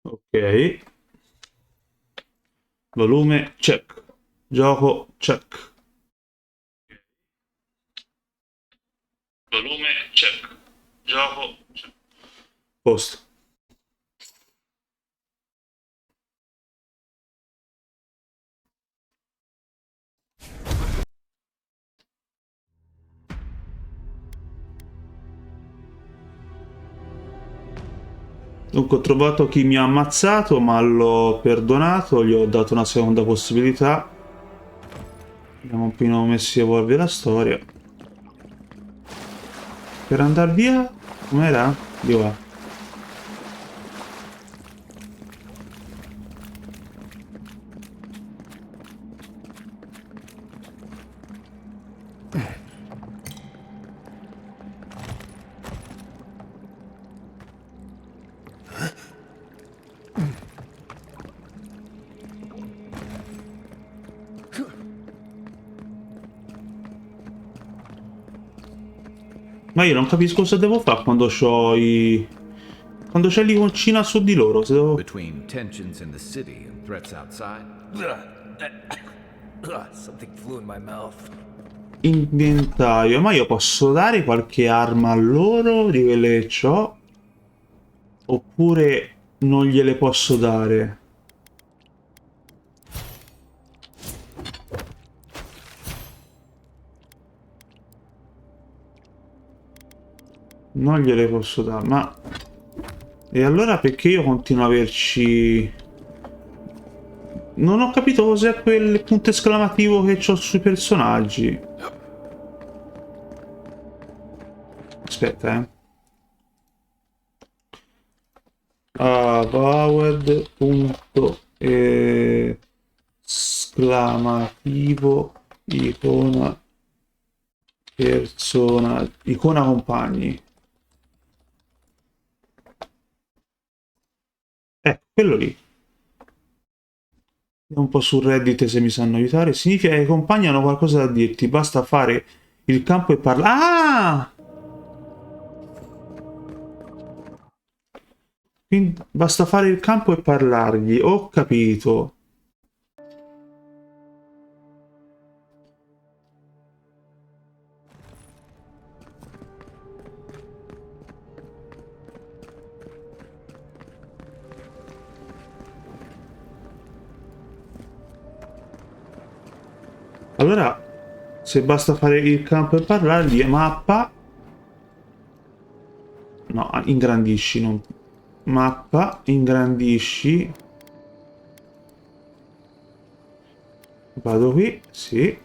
Ok. Volume check. Gioco check. Volume check. Gioco check. Posto. Dunque ho trovato chi mi ha ammazzato, ma l'ho perdonato, gli ho dato una seconda possibilità. Abbiamo appena messi a evolvere la storia. Per andare via? Com'era? Di qua. Ma io non capisco cosa devo fare quando c'ho i... Quando c'è l'iconcina su di loro, se devo... Between tensions in the city and threats outside. Something flew in my mouth. Inventario. Ma io posso dare qualche arma a loro di quelle che ho? Oppure non gliele posso dare? Non gliele posso dare, ma... E allora perché io continuo a averci... Non ho capito cos'è quel punto esclamativo che ho sui personaggi. Aspetta, eh. Avowed, punto esclamativo, icona, persona, icona compagni. Quello lì. Vediamo un po' su Reddit se mi sanno aiutare. Significa che i compagni hanno qualcosa da dirti. Basta fare il campo e parlare. Ah! Quindi basta fare il campo e parlargli. Ho capito. Allora, se basta fare il campo e parlargli, mappa. No, ingrandisci, non... Mappa, ingrandisci. Vado qui, sì.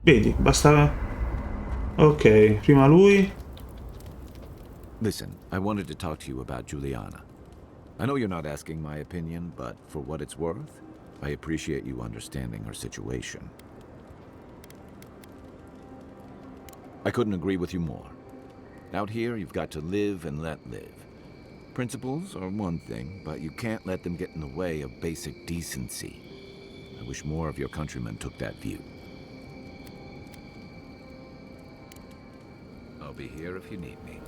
Vedi, basta... Ok, prima lui. Listen, I wanted to talk to you about Juliana. I know you're not asking my opinion, but for what it's worth, I appreciate you understanding her situation. I couldn't agree with you more. Out here, you've got to live and let live. Principles are one thing, but you can't let them get in the way of basic decency. I wish more of your countrymen took that view. I'll be here if you need me.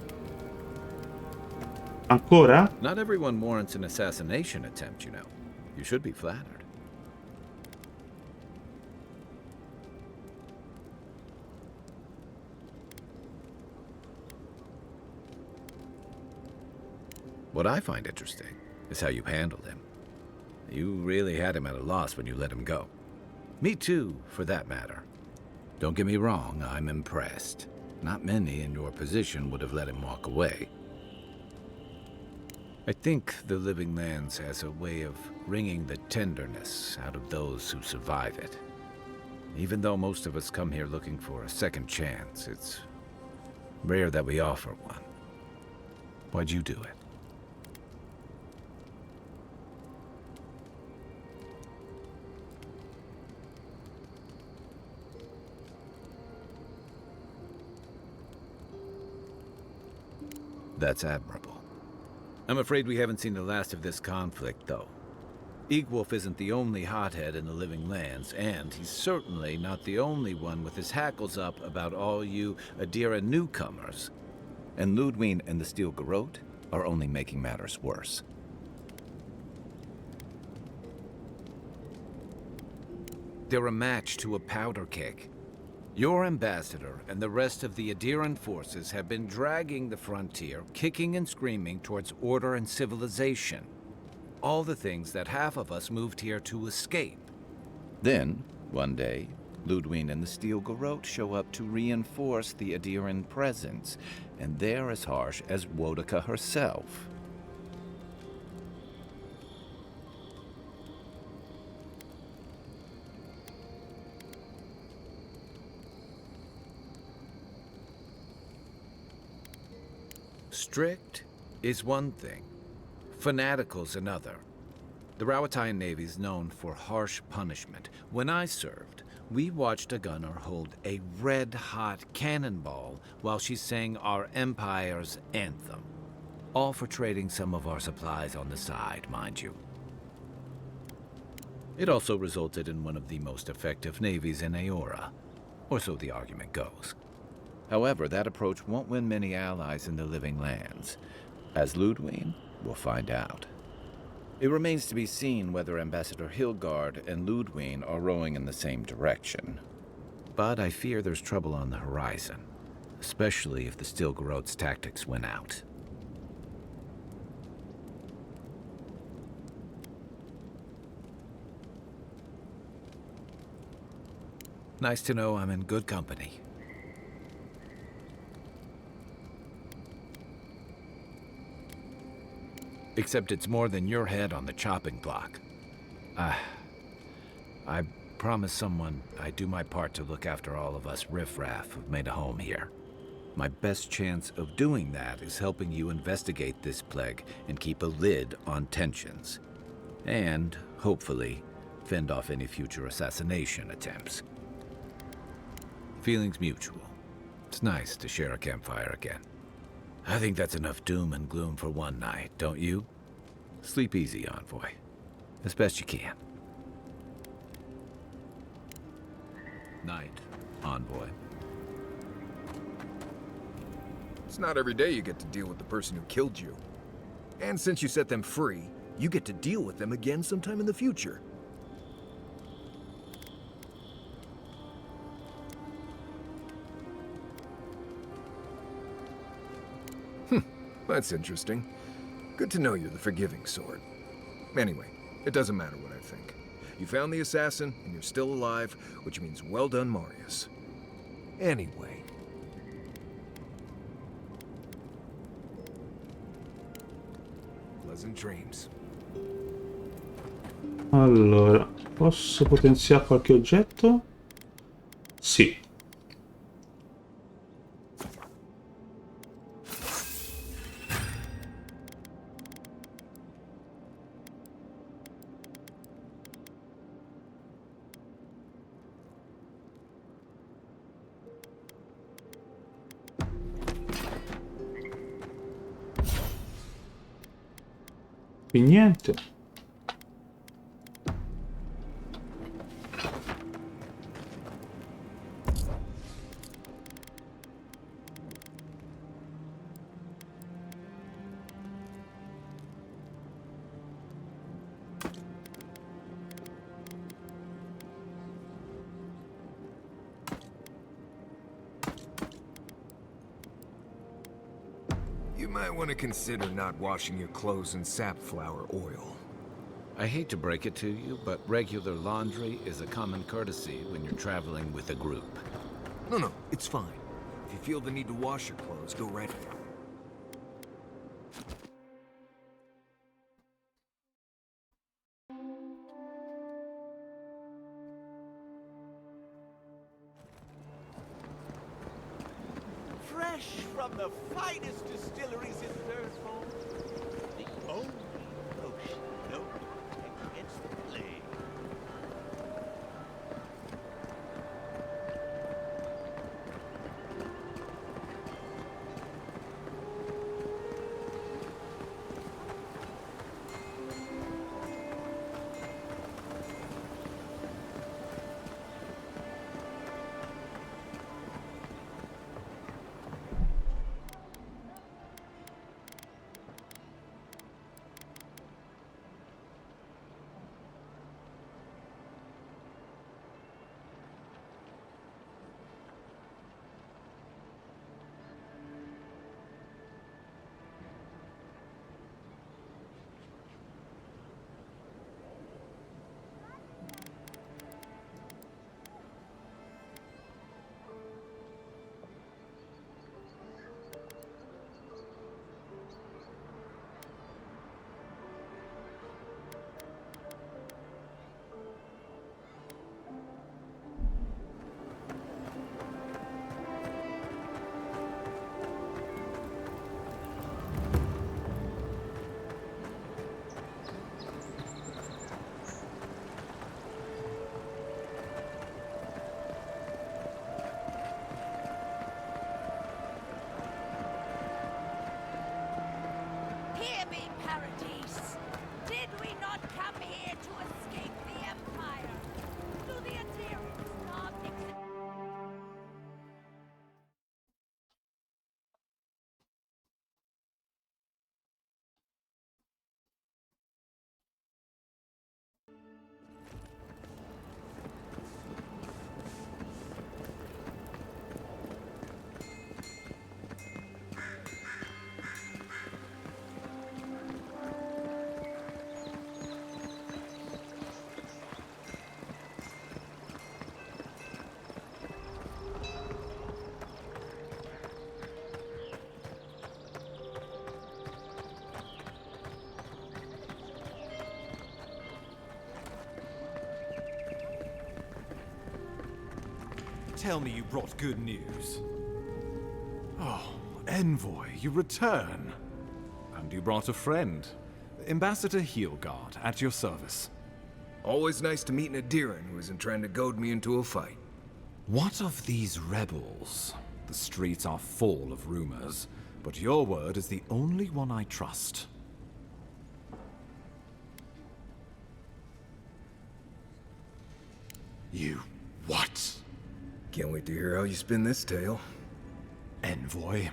Ancora? Not everyone warrants an assassination attempt, you know. You should be flattered. What I find interesting is how you handled him. You really had him at a loss when you let him go. Me too, for that matter. Don't get me wrong, I'm impressed. Not many in your position would have let him walk away. I think the Living Lands has a way of wringing the tenderness out of those who survive it. Even though most of us come here looking for a second chance, it's rare that we offer one. Why'd you do it? That's admirable. I'm afraid we haven't seen the last of this conflict, though. Egwolf isn't the only hothead in the Living Lands, and he's certainly not the only one with his hackles up about all you Adira newcomers. And Ludwig and the Steel Garrote are only making matters worse. They're a match to a powder keg. Your ambassador and the rest of the Adiran forces have been dragging the frontier, kicking and screaming towards order and civilization. All the things that half of us moved here to escape. Then, one day, Ludwig and the Steel Garrote show up to reinforce the Adiran presence, and they're as harsh as Wodaka herself. Strict is one thing. Fanatical's another. The Rawatayan Navy's known for harsh punishment. When I served, we watched a gunner hold a red-hot cannonball while she sang our empire's anthem. All for trading some of our supplies on the side, mind you. It also resulted in one of the most effective navies in Aora, or so the argument goes. However, that approach won't win many allies in the Living Lands. As Ludwig, we'll find out. It remains to be seen whether Ambassador Hilgard and Ludwig are rowing in the same direction. But I fear there's trouble on the horizon, especially if the Steel Garrote's tactics win out. Nice to know I'm in good company. Except it's more than your head on the chopping block. I promised someone I'd do my part to look after all of us riffraff who've made a home here. My best chance of doing that is helping you investigate this plague and keep a lid on tensions. And, hopefully, fend off any future assassination attempts. Feelings mutual. It's nice to share a campfire again. I think that's enough doom and gloom for one night, don't you? Sleep easy, Envoy. As best you can. Night, Envoy. It's not every day you get to deal with the person who killed you. And since you set them free, you get to deal with them again sometime in the future. That's interesting. Good to know you're the forgiving sort. Anyway, it doesn't matter what I think. You found the assassin, and you're still alive, which means well done, Marius. Anyway. Pleasant dreams. Allora, posso potenziare qualche oggetto? Sì. Qui niente. You might want to consider not washing your clothes in safflower oil. I hate to break it to you, but regular laundry is a common courtesy when you're traveling with a group. No, it's fine. If you feel the need to wash your clothes, go right ahead. Fresh from the finest distilleries in Earthfall, the only potion known against the plague. tell me you brought good news. Oh, Envoy, you return. And you brought a friend. Ambassador Heelguard, at your service. Always nice to meet an Adiran who isn't trying to goad me into a fight. What of these rebels? The streets are full of rumors, but your word is the only one I trust. You what? Can't wait to hear how you spin this tale. Envoy,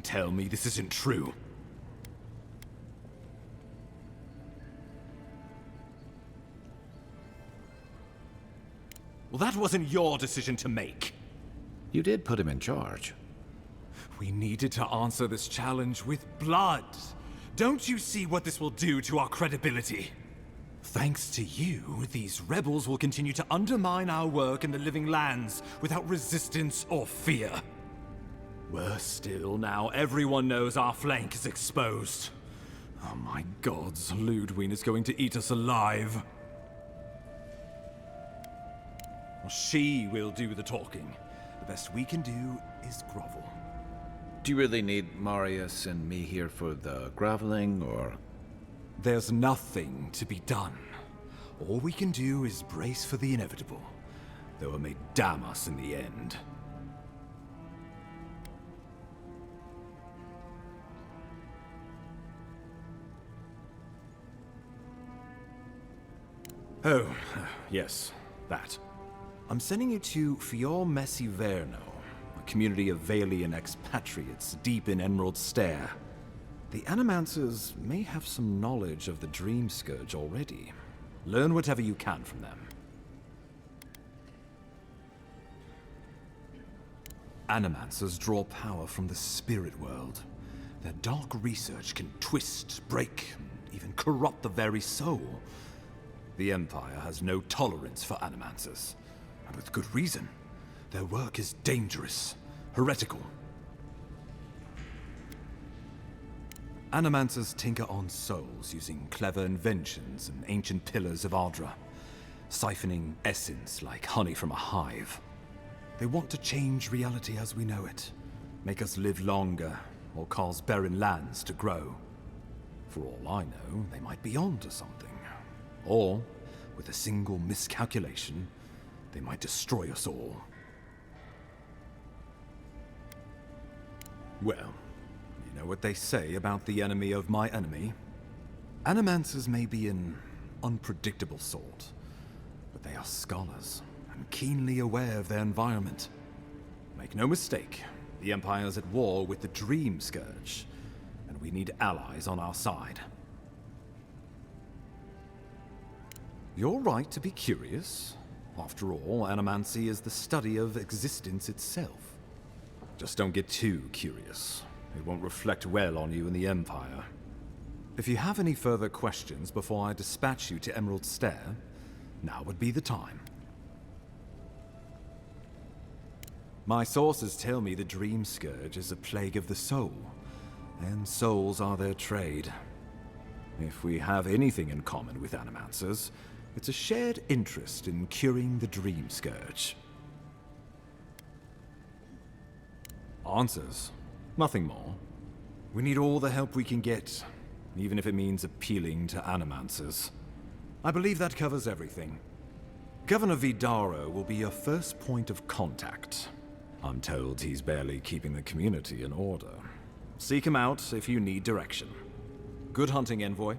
tell me this isn't true. Well, that wasn't your decision to make. You did put him in charge. We needed to answer this challenge with blood. Don't you see what this will do to our credibility? Thanks to you, these rebels will continue to undermine our work in the Living Lands without resistance or fear. Worse still, now everyone knows our flank is exposed. Oh my gods, Ludwig is going to eat us alive. Well, she will do the talking. The best we can do is grovel. Do you really need Marius and me here for the groveling, or...? There's nothing to be done. All we can do is brace for the inevitable, though it may damn us in the end. Oh, yes, that. I'm sending you to Fior Messiverno, a community of Valian expatriates deep in Emerald Stair. The Animancers may have some knowledge of the Dream Scourge already. Learn whatever you can from them. Animancers draw power from the spirit world. Their dark research can twist, break, and even corrupt the very soul. The Empire has no tolerance for Animancers, and with good reason. Their work is dangerous, heretical. Animancers tinker on souls using clever inventions and ancient pillars of Ardra, siphoning essence like honey from a hive. They want to change reality as we know it, make us live longer, or cause barren lands to grow. For all I know, they might be onto something. Or, with a single miscalculation, they might destroy us all. Well, you know what they say about the enemy of my enemy? Animancers may be an unpredictable sort, but they are scholars, and keenly aware of their environment. Make no mistake, the Empire's at war with the Dream Scourge, and we need allies on our side. You're right to be curious. After all, animancy is the study of existence itself. Just don't get too curious. It won't reflect well on you in the Empire. If you have any further questions before I dispatch you to Emerald Stair, now would be the time. My sources tell me the Dream Scourge is a plague of the soul, and souls are their trade. If we have anything in common with Animancers, it's a shared interest in curing the Dream Scourge. Answers. Nothing more. We need all the help we can get, even if it means appealing to Animancers. I believe that covers everything. Governor Vidaro will be your first point of contact. I'm told he's barely keeping the community in order. Seek him out if you need direction. Good hunting, Envoy.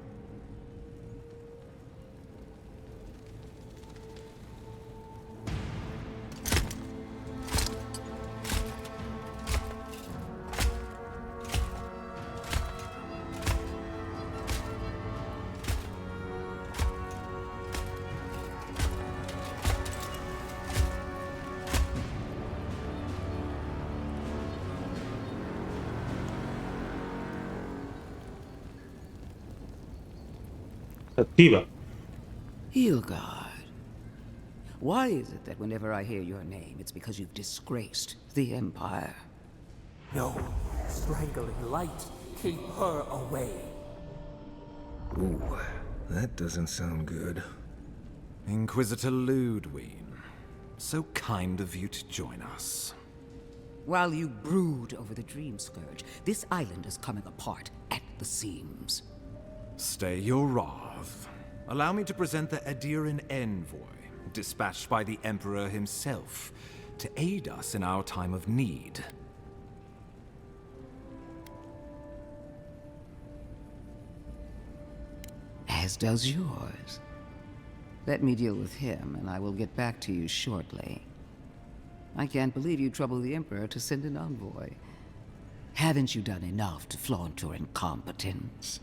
Attiva. Heelguard. Why is it that whenever I hear your name, it's because you've disgraced the Empire? No, strangling light. Keep her away. Ooh, that doesn't sound good. Inquisitor Ludwig. So kind of you to join us. While you brood over the Dream Scourge, this island is coming apart at the seams. Stay your wrath. Allow me to present the Adiran envoy, dispatched by the Emperor himself, to aid us in our time of need. As does yours. Let me deal with him, and I will get back to you shortly. I can't believe you troubled the Emperor to send an envoy. Haven't you done enough to flaunt your incompetence?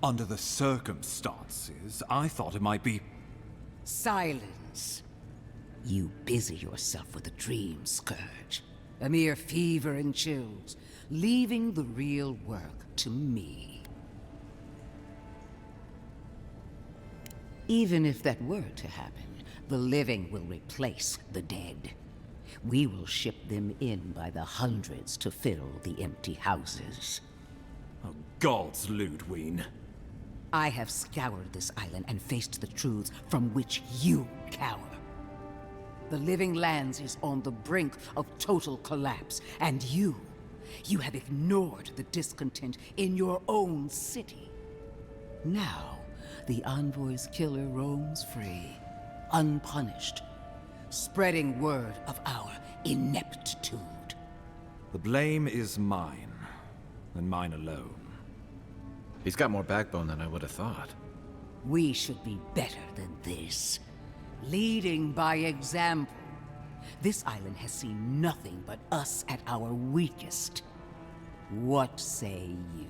Under the circumstances, I thought it might be... Silence. You busy yourself with the Dream Scourge. A mere fever and chills, leaving the real work to me. Even if that were to happen, the living will replace the dead. We will ship them in by the hundreds to fill the empty houses. Oh, gods, Ludwig. I have scoured this island and faced the truths from which you cower. The Living Lands is on the brink of total collapse, and you have ignored the discontent in your own city. Now, the Envoy's killer roams free, unpunished, spreading word of our ineptitude. The blame is mine, and mine alone. He's got more backbone than I would have thought. We should be better than this. Leading by example. This island has seen nothing but us at our weakest. What say you?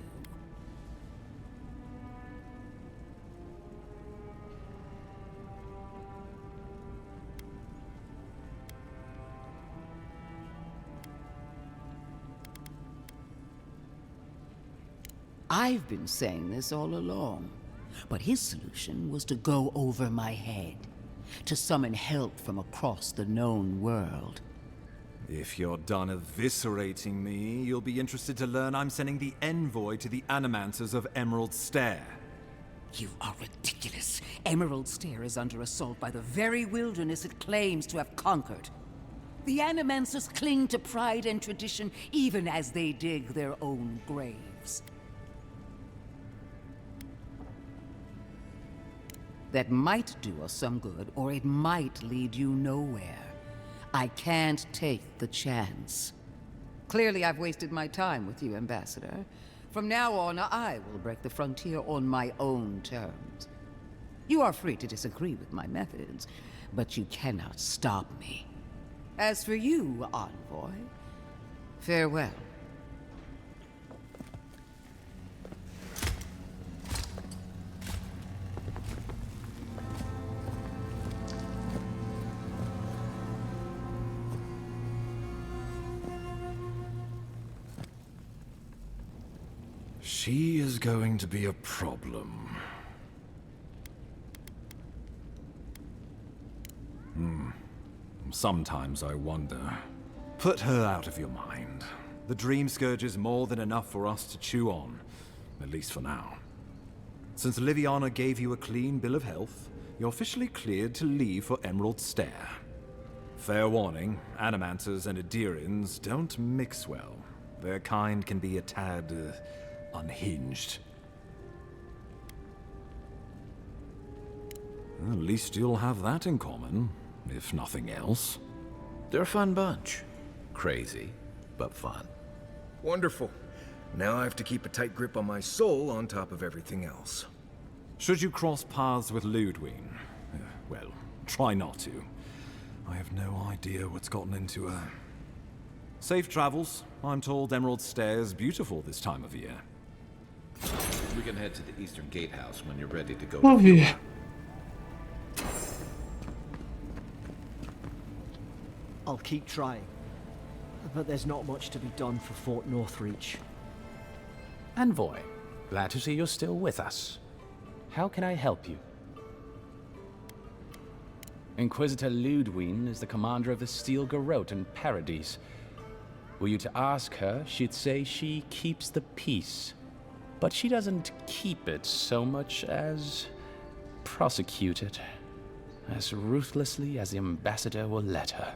I've been saying this all along, but his solution was to go over my head, to summon help from across the known world. If you're done eviscerating me, you'll be interested to learn I'm sending the envoy to the Animancers of Emerald Stair. You are ridiculous. Emerald Stair is under assault by the very wilderness it claims to have conquered. The Animancers cling to pride and tradition even as they dig their own graves. That might do us some good, or it might lead you nowhere. I can't take the chance. Clearly, I've wasted my time with you, Ambassador. From now on, I will break the frontier on my own terms. You are free to disagree with my methods, but you cannot stop me. As for you, Envoy, farewell. She is going to be a problem. Sometimes I wonder. Put her out of your mind. The Dream Scourge is more than enough for us to chew on, at least for now. Since Liviana gave you a clean bill of health, you're officially cleared to leave for Emerald Stair. Fair warning, Animancers and Adirans don't mix well. Their kind can be a tad... unhinged. At least you'll have that in common, if nothing else. They're a fun bunch. Crazy, but fun. Wonderful. Now I have to keep a tight grip on my soul on top of everything else. Should you cross paths with Ludwig, well, try not to. I have no idea what's gotten into her. Safe travels. I'm told Emerald Stair is beautiful this time of year. We can head to the Eastern Gatehouse when you're ready to go. Ovvio. I'll keep trying. But there's not much to be done for Fort Northreach. Envoy, glad to see you're still with us. How can I help you? Inquisitor Ludwig is the commander of the Steel Garrote in Paradise. Were you to ask her, she'd say she keeps the peace. But she doesn't keep it so much as prosecute it. as ruthlessly as the ambassador will let her.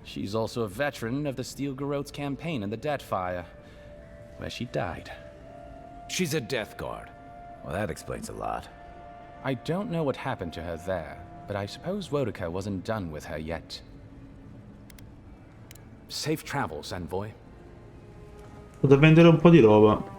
She's also a veteran of the Steel Garrote's campaign in the Deathfire, where she died. She's a Death Guard. Well, that explains a lot. I don't know what happened to her there, but I suppose Wodaka wasn't done with her yet. Safe travels, envoy. Vado a vendere un po' di roba.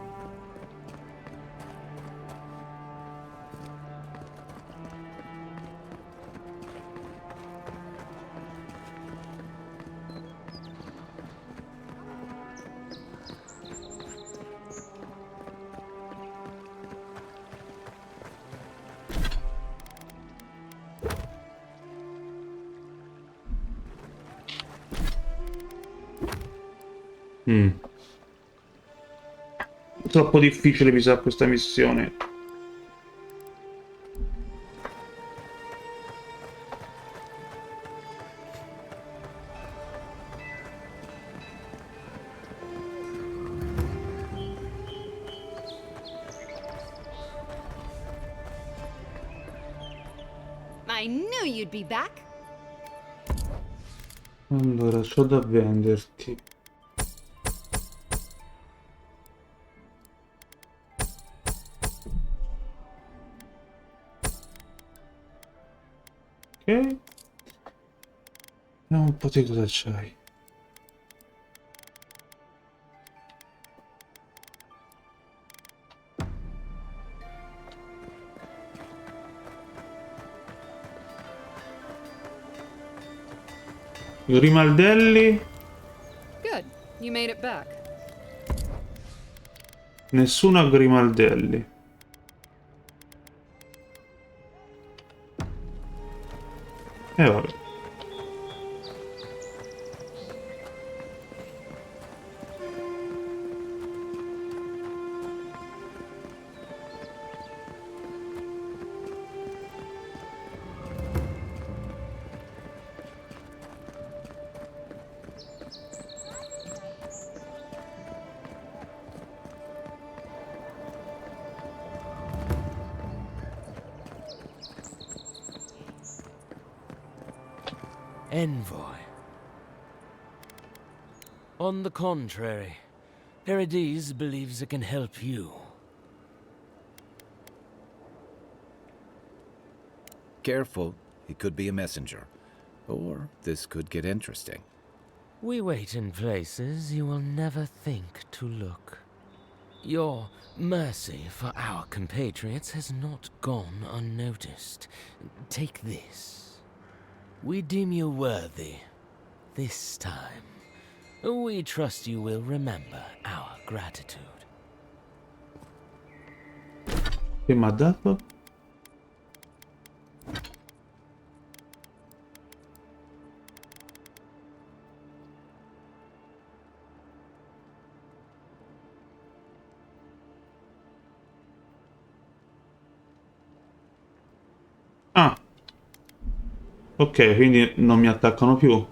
Troppo difficile mi sa questa missione. I knew you'd be back. Allora, c'ho da venderti. Ok. Vediamo un po' di cosa c'hai. Grimaldelli. Good. You made it back. Nessuno ha Grimaldelli. Vabbè. Envoy. On the contrary, Paradis believes it can help you. Careful, he could be a messenger. Or this could get interesting. We wait in places you will never think to look. Your mercy for our compatriots has not gone unnoticed. Take this. We deem you worthy. This time. We trust you will remember our gratitude. Che mi ha dato? Ah. Ok, quindi non mi attaccano più.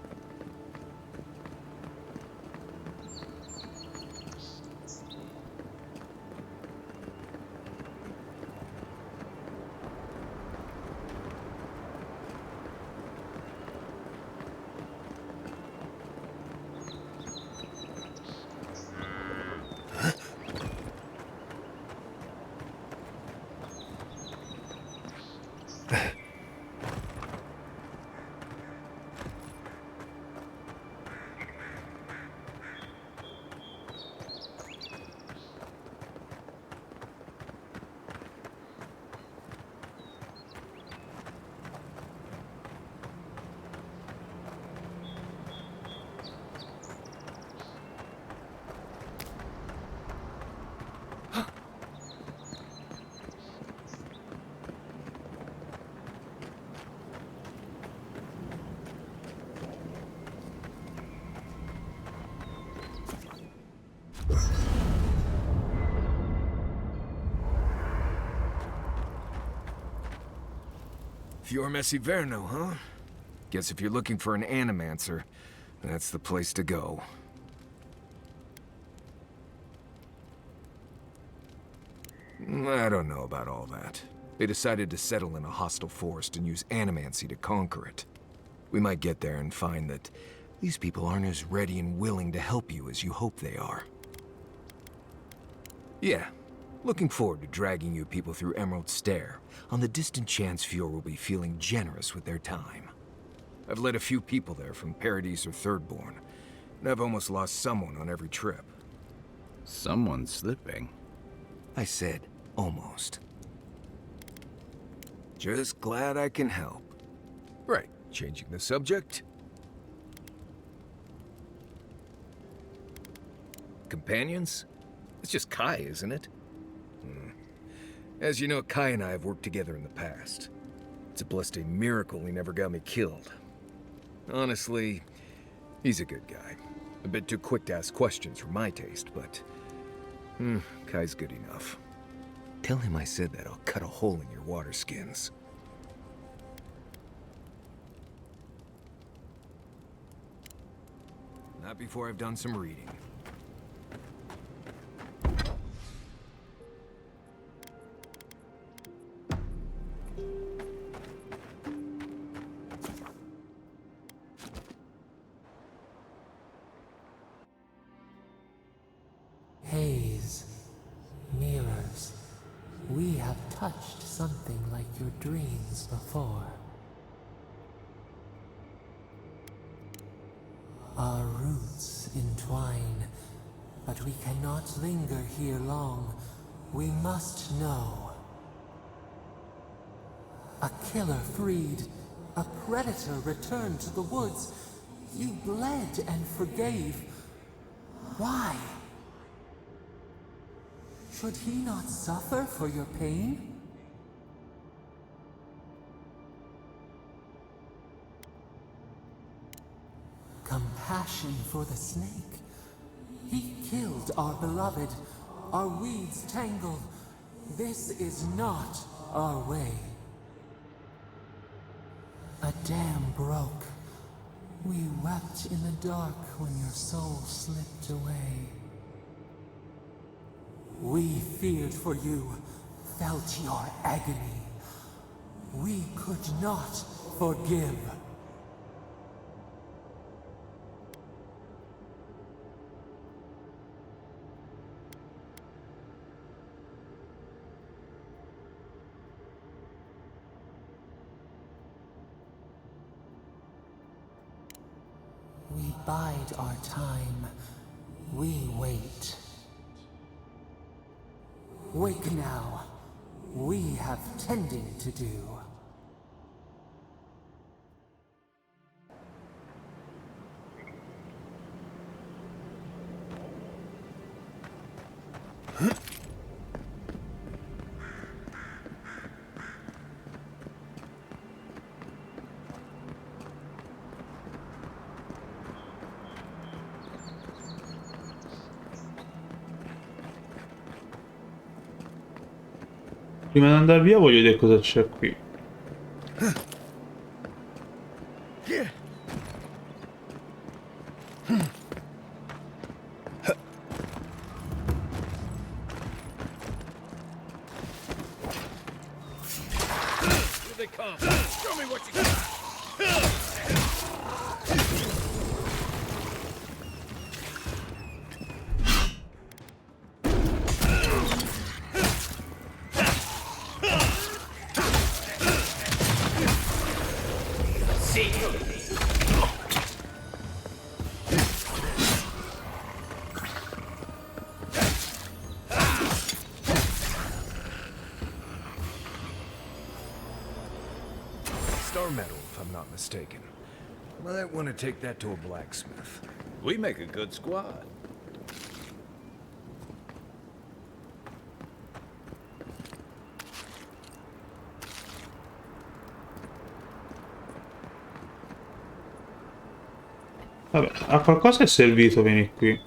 Fior Messiverno, huh? Guess if you're looking for an animancer, that's the place to go. I don't know about all that. They decided to settle in a hostile forest and use animancy to conquer it. We might get there and find that these people aren't as ready and willing to help you as you hope they are. Yeah, looking forward to dragging you people through Emerald Stair on the distant chance Fjord will be feeling generous with their time. I've led a few people there from Paradise or Thirdborn, and I've almost lost someone on every trip. Someone's slipping. I said almost. Just glad I can help. Right, changing the subject. Companions? It's just Kai, isn't it? As you know, Kai and I have worked together in the past. It's a blessed miracle he never got me killed. Honestly, he's a good guy. A bit too quick to ask questions for my taste, but... Kai's good enough. Tell him I said that I'll cut a hole in your water skins. Not before I've done some reading. Haze, mirrors, we have touched something like your dreams before. Our roots entwine, but we cannot linger here long. We must know. A killer freed, a predator returned to the woods. You bled and forgave. Why? Should he not suffer for your pain? Compassion for the snake. He killed our beloved. Our weeds tangled. This is not our way. A dam broke. We wept in the dark when your soul slipped away. We feared for you, felt your agony. We could not forgive. We bide our time. We wait. Wake now. We have tending to do. Prima di andare via voglio vedere cosa c'è qui. Star metal, if I'm not mistaken. Might want to take that to a blacksmith. We make a good squad. Vabbè, a qualcosa è servito venire qui.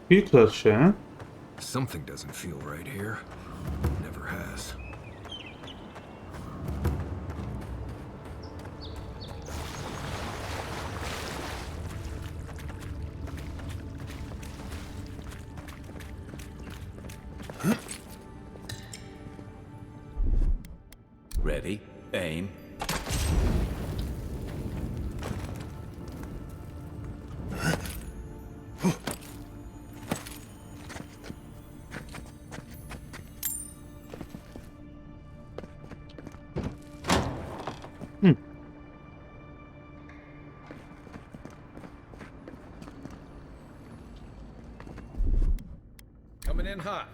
Qui cosa c'è? Something doesn't feel right here. Never has. Ready, aim. Coming in hot.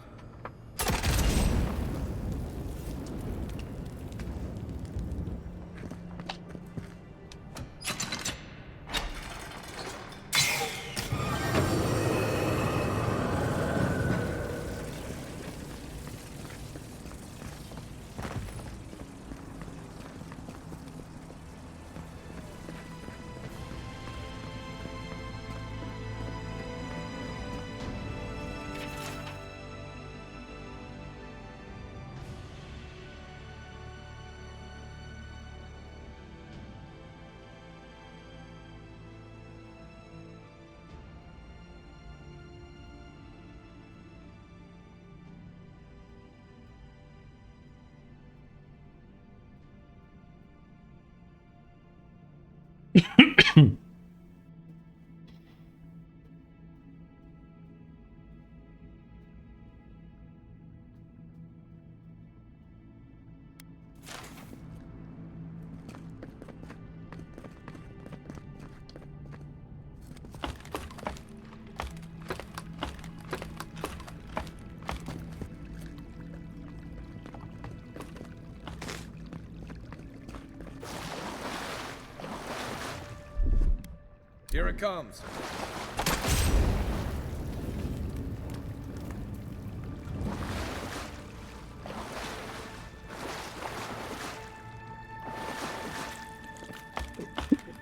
Here it comes.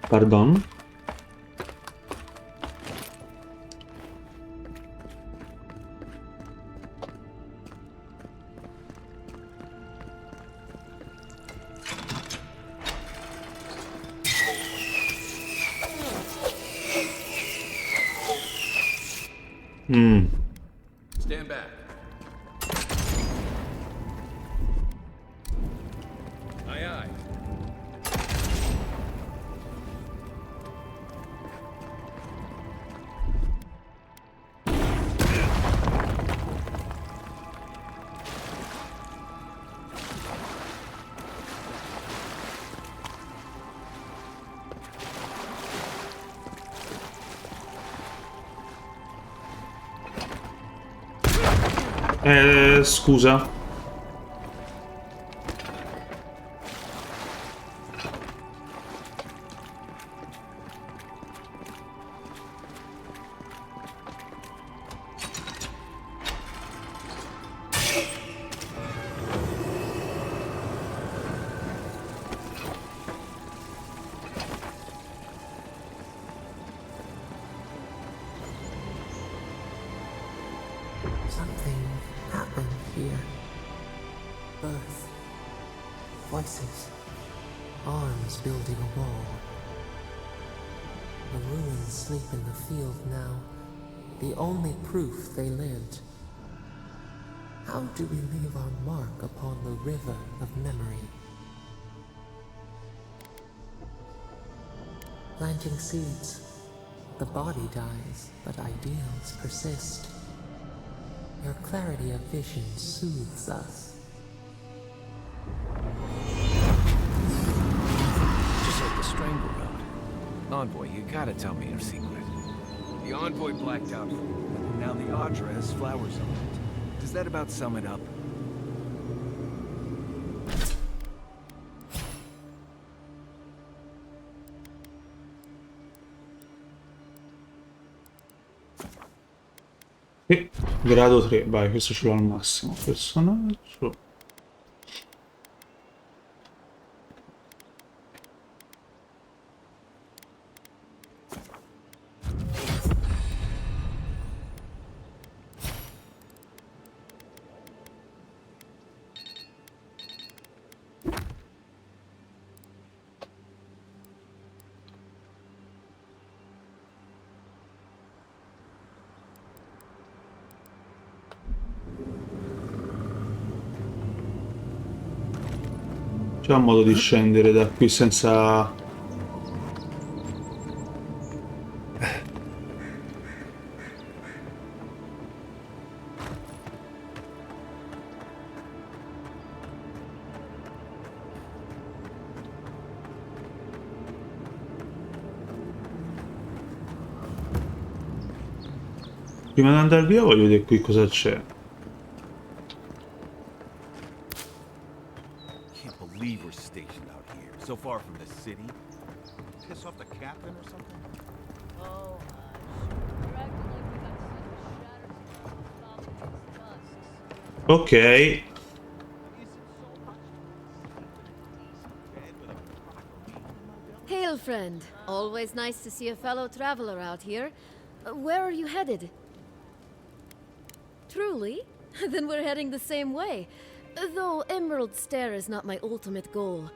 Pardon? Stand back. Aye, aye. Scusa. Something happened here. Birth. Voices. Arms building a wall. The ruins sleep in the field now. The only proof they lived. How do we leave our mark upon the river of memory? Planting seeds. The body dies, but ideals persist. Your clarity of vision soothes us. Just like the Strangle Road. Envoy, you gotta tell me your secret. The Envoy blacked out, and now the Audra has flowers on it. Does that about sum it up? E grado 3, vai, questo ce l'ho al massimo. Personaggio. C'è un modo di scendere da qui senza... Prima di andare via voglio vedere qui cosa c'è. Can't believe we're stationed out here, so far from the city. Piss off the captain or something? Oh, hush. You're acting like we got some shatters to stop these tusks. Ok. Is it so much to sleep in a decent bed with a proper meal in my belly? Hail, friend. Always nice to see a fellow traveler out here. Where are you headed? Truly? Then we're heading the same way. Though Emerald Stair is not my ultimate goal.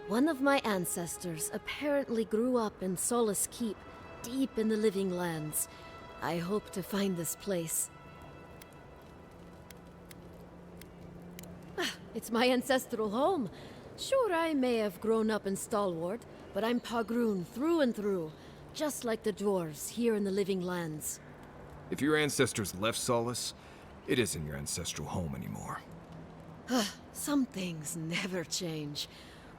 One of my ancestors apparently grew up in Solace Keep, deep in the Living Lands. I hope to find this place. It's my ancestral home. Sure, I may have grown up in Stalwart, but I'm Pagroon through and through, just like the dwarves here in the Living Lands. If your ancestors left Solace, it isn't your ancestral home anymore. Some things never change.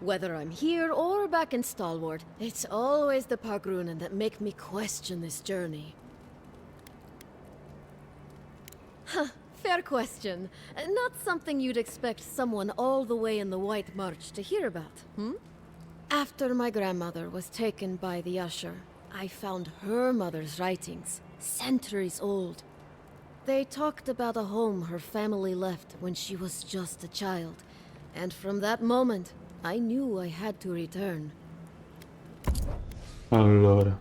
Whether I'm here or back in Stalwart, it's always the Pagroonen that make me question this journey. Fair question. Not something you'd expect someone all the way in the White March to hear about, hmm? After my grandmother was taken by the Usher, I found her mother's writings, centuries old. They talked about a home her family left when she was just a child. And from that moment, I knew I had to return. Allora.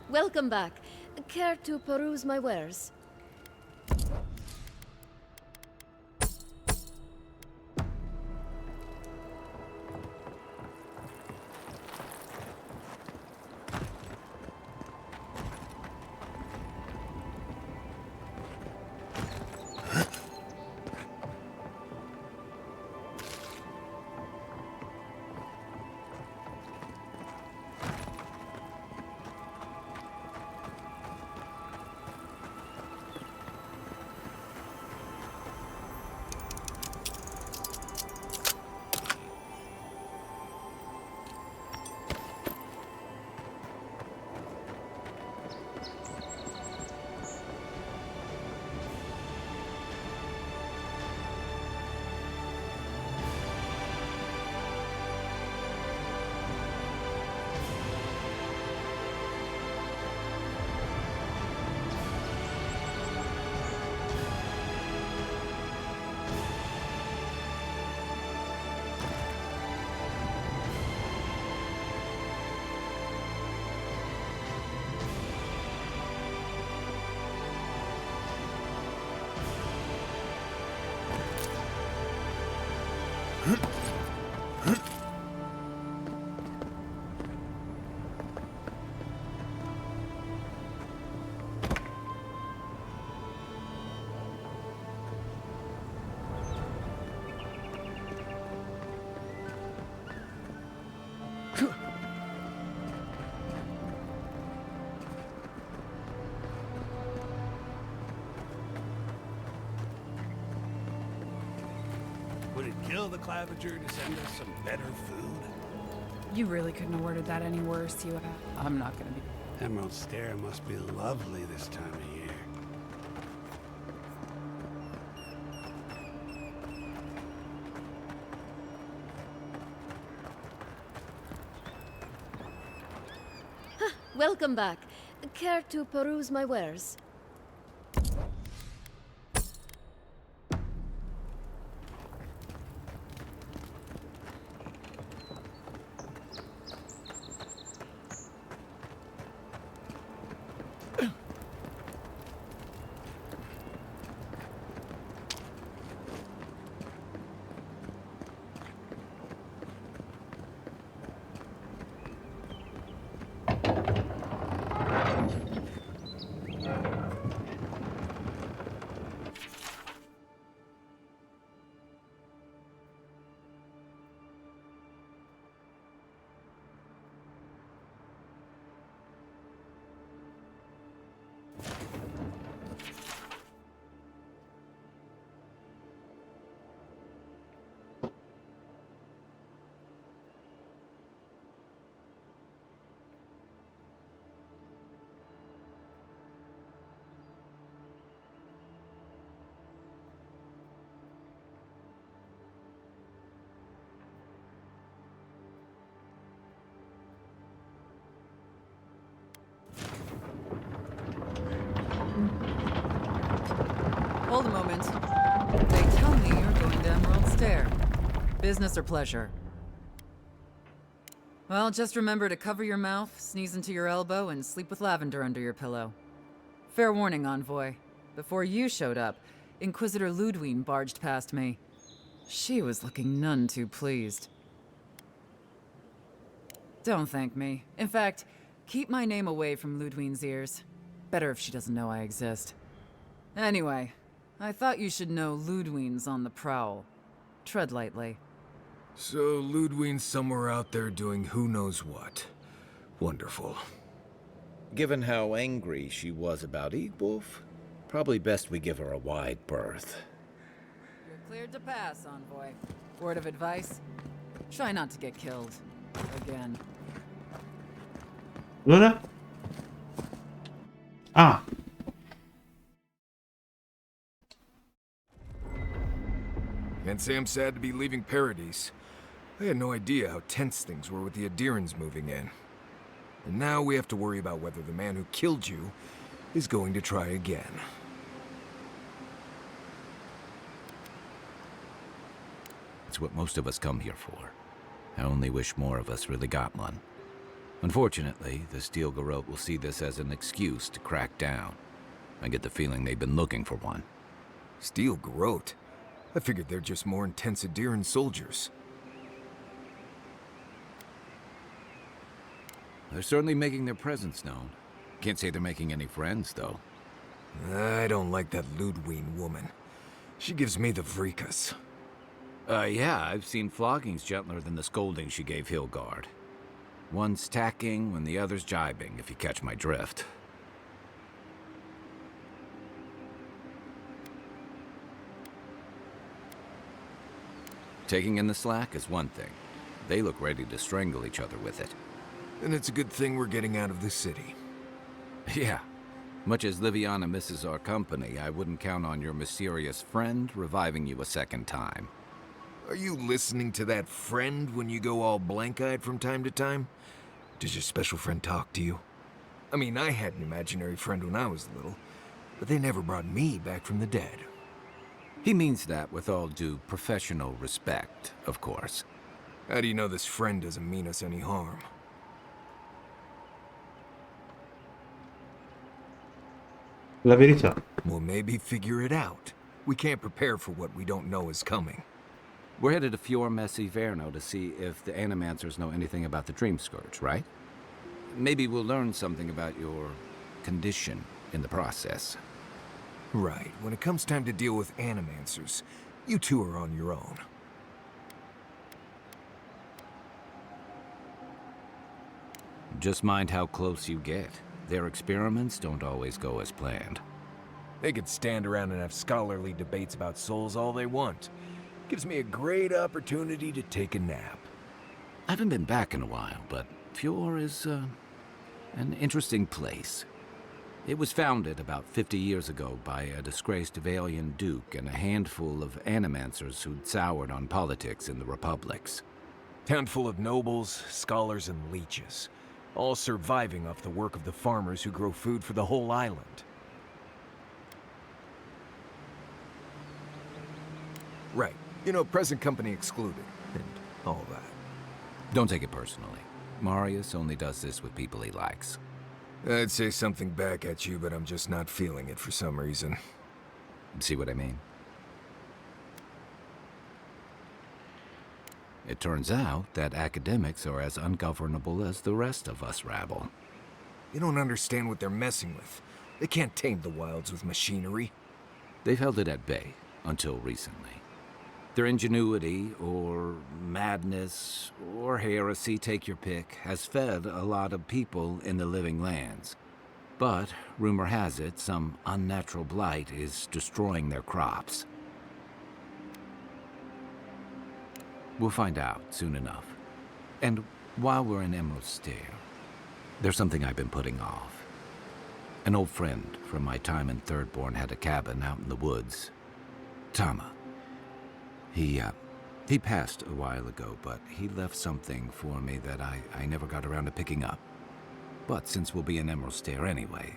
Welcome back. Care to peruse my wares? Would it kill the Claviger to send us some better food? You really couldn't have worded that any worse, you. I'm not gonna be. Emerald Stair must be lovely this time of year. welcome back. Care to peruse my wares? Hold a moment. They tell me you're going to Emerald Stair. Business or pleasure? Well, just remember to cover your mouth, sneeze into your elbow, and sleep with lavender under your pillow. Fair warning, Envoy. Before you showed up, Inquisitor Ludwine barged past me. She was looking none too pleased. Don't thank me. In fact, keep my name away from Ludwine's ears. Better if she doesn't know I exist. Anyway, I thought you should know Ludwine's on the prowl. Tread lightly. So Ludwine's somewhere out there doing who knows what. Wonderful. Given how angry she was about Eagwolf, probably best we give her a wide berth. You're cleared to pass, Envoy. Word of advice? Try not to get killed. Again. Allora? Ah. Can't say I'm sad to be leaving Paradise. I had no idea how tense things were with the Adirans moving in. And now we have to worry about whether the man who killed you is going to try again. It's what most of us come here for. I only wish more of us really got one. Unfortunately, the Steel Garrote will see this as an excuse to crack down. I get the feeling they've been looking for one. Steel Garrote? I figured they're just more intense Adiran soldiers. They're certainly making their presence known. Can't say they're making any friends, though. I don't like that Ludwine woman. She gives me the vreekas. Yeah, I've seen floggings gentler than the scolding she gave Hilgard. One's tacking when the other's jibing, if you catch my drift. Taking in the slack is one thing. They look ready to strangle each other with it. And it's a good thing we're getting out of the city. Yeah. Much as Liviana misses our company, I wouldn't count on your mysterious friend reviving you a second time. Are you listening to that friend when you go all blank-eyed from time to time? Does your special friend talk to you? I mean, I had an imaginary friend when I was little, but they never brought me back from the dead. He means that with all due professional respect, of course. How do you know this friend doesn't mean us any harm? La verità. Well, maybe figure it out. We can't prepare for what we don't know is coming. We're headed to Fior Messi Verno to see if the Animancers know anything about the Dream Scourge, right? Maybe we'll learn something about your condition in the process. Right. When it comes time to deal with Animancers, you two are on your own. Just mind how close you get. Their experiments don't always go as planned. They could stand around and have scholarly debates about souls all they want. Gives me a great opportunity to take a nap. I haven't been back in a while, but Fior is, an interesting place. It was founded about 50 years ago by a disgraced Valian duke and a handful of Animancers who'd soured on politics in the republics. Town full of nobles, scholars, and leeches. all surviving off the work of the farmers who grow food for the whole island. Right. You know, present company excluded, and all that. Don't take it personally. Marius only does this with people he likes. I'd say something back at you, but I'm just not feeling it for some reason. See what I mean? It turns out that academics are as ungovernable as the rest of us rabble. You don't understand what they're messing with. They can't tame the wilds with machinery. They've held it at bay, until recently. Their ingenuity, or madness, or heresy, take your pick, has fed a lot of people in the living lands. But, rumor has it, some unnatural blight is destroying their crops. We'll find out soon enough. And while we're in Emerald Stair, there's something I've been putting off. An old friend from my time in Thirdborn had a cabin out in the woods. Tama. He passed a while ago, but he left something for me that I never got around to picking up. But since we'll be in Emerald Stair anyway...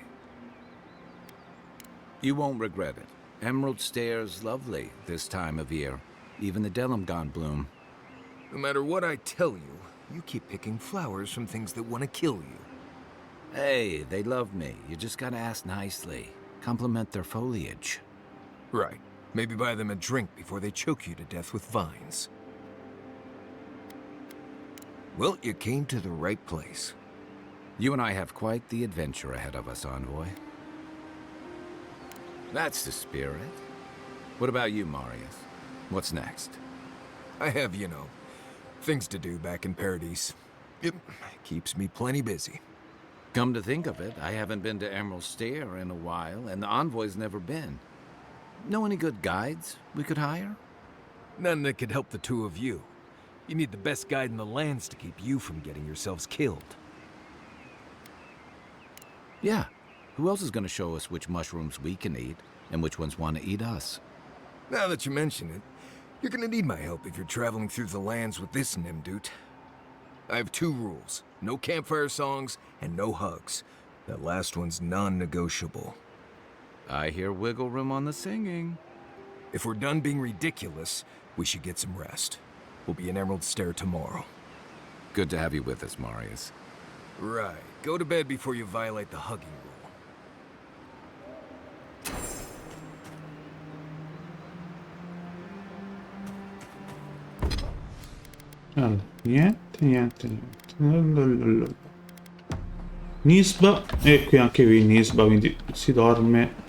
You won't regret it. Emerald Stair's lovely this time of year. Even the Delimgon bloom. No matter what I tell you, you keep picking flowers from things that want to kill you. Hey, they love me. You just gotta ask nicely. Compliment their foliage. Right. Maybe buy them a drink before they choke you to death with vines. Well, you came to the right place. You and I have quite the adventure ahead of us, Envoy. That's the spirit. What about you, Marius? What's next? I have, you know, things to do back in Paradise. It keeps me plenty busy. Come to think of it, I haven't been to Emerald Stair in a while, and the Envoy's never been. Know any good guides we could hire? None that could help the two of you. You need the best guide in the lands to keep you from getting yourselves killed. Yeah. Who else is going to show us which mushrooms we can eat, and which ones want to eat us? Now that you mention it, you're gonna need my help if you're traveling through the lands with this Nimdut. I have 2 rules. No campfire songs, and no hugs. That last one's non-negotiable. I hear wiggle room on the singing. If we're done being ridiculous, we should get some rest. We'll be in Emerald Stair tomorrow. Good to have you with us, Marius. Right. Go to bed before you violate the hugging rule. Allora, niente. Nisba, e qui anche qui Nisba, quindi si dorme.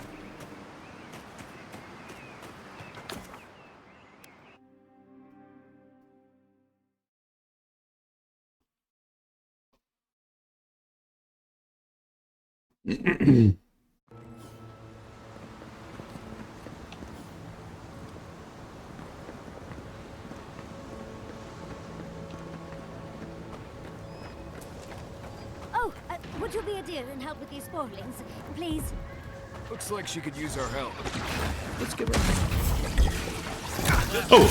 Would you be a dear and help with these spoilings, please? Looks like she could use our help. Let's give her a hand. Oh!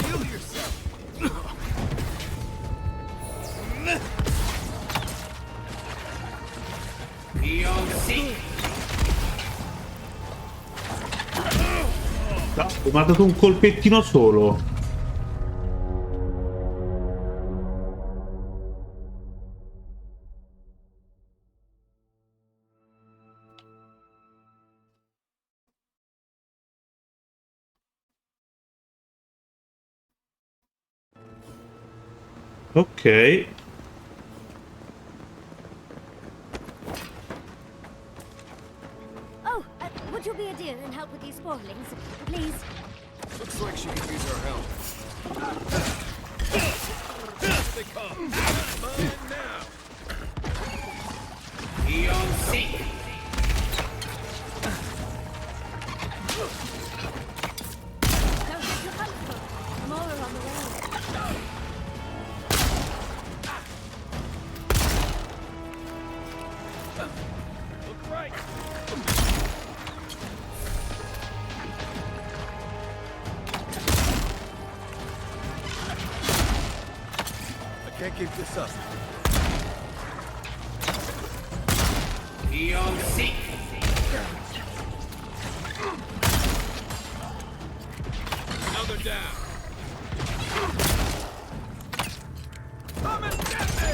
Heal yourself! Mi ha dato un colpettino solo. Ok. Oh, would you be a dear and help with these spoilings, please? Looks like she could use our help. Here they come. Mine now. Don't get too comfortable. More on the way. Look right. Can't keep this up. Another down. Come and get me!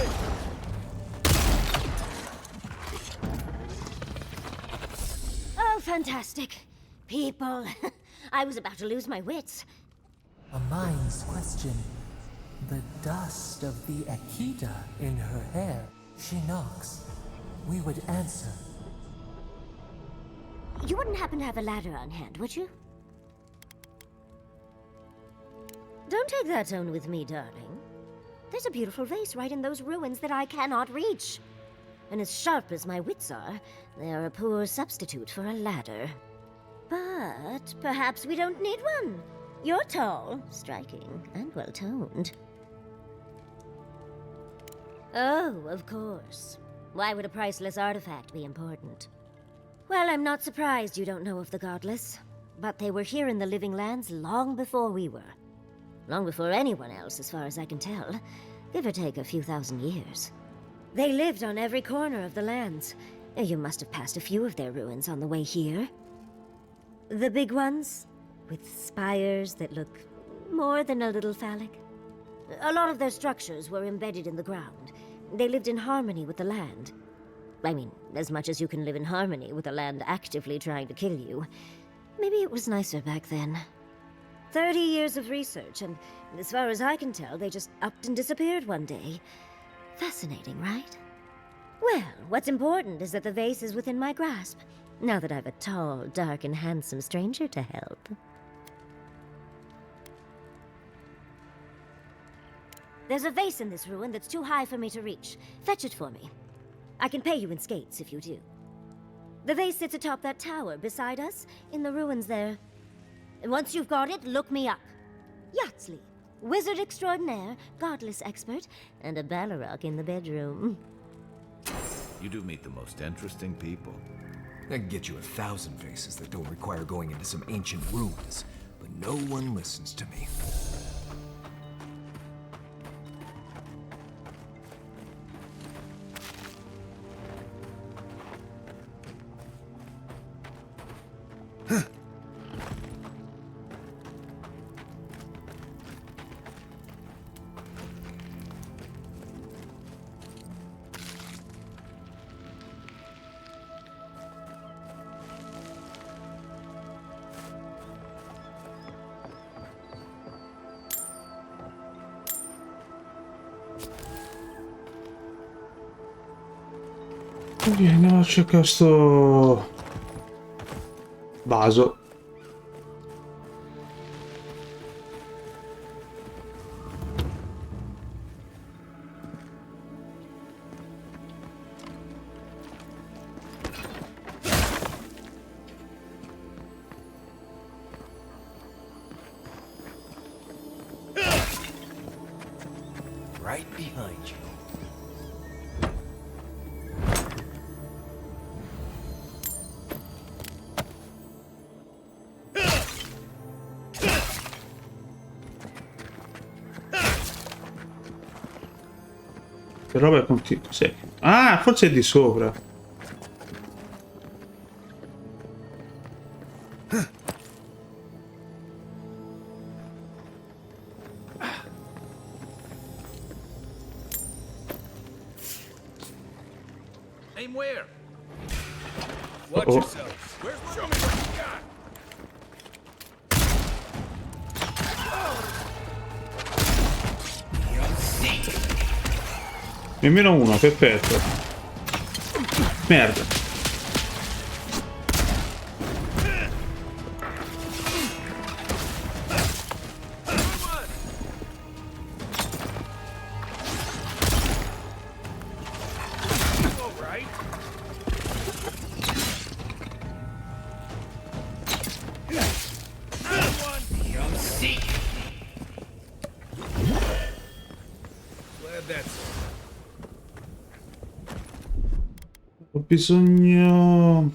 Oh, fantastic. People. I was about to lose my wits. A mind's question. The dust of the Akita in her hair. She knocks. We would answer. You wouldn't happen to have a ladder on hand, would you? Don't take that tone with me, darling. There's a beautiful vase right in those ruins that I cannot reach. And as sharp as my wits are, they are a poor substitute for a ladder. But perhaps we don't need one. You're tall, striking, and well-toned. Oh, of course. Why would a priceless artifact be important? Well, I'm not surprised you don't know of the Godless. But they were here in the Living Lands long before we were. Long before anyone else, as far as I can tell. Give or take a few thousand years. They lived on every corner of the lands. You must have passed a few of their ruins on the way here. The big ones, with spires that look more than a little phallic. A lot of their structures were embedded in the ground. They lived in harmony with the land. I mean, as much as you can live in harmony with the land actively trying to kill you. Maybe it was nicer back then. 30 years of research, and as far as I can tell, they just upped and disappeared one day. Fascinating, right? Well, what's important is that the vase is within my grasp, now that I've a tall, dark, and handsome stranger to help. There's a vase in this ruin that's too high for me to reach. Fetch it for me. I can pay you in skates if you do. The vase sits atop that tower beside us, in the ruins there. And once you've got it, look me up. Yatsley, wizard extraordinaire, godless expert, and a Balrog in the bedroom. You do meet the most interesting people. I can get you 1,000 faces that don't require going into some ancient ruins, but no one listens to me. Ok, andiamo a cercare sto vaso. Right behind you. Che roba è continua? Sì. Ah, forse è di sopra. Aim where? Watch yourselves. Show me what you got. Nemmeno uno, perfetto. Merda. Ho bisogno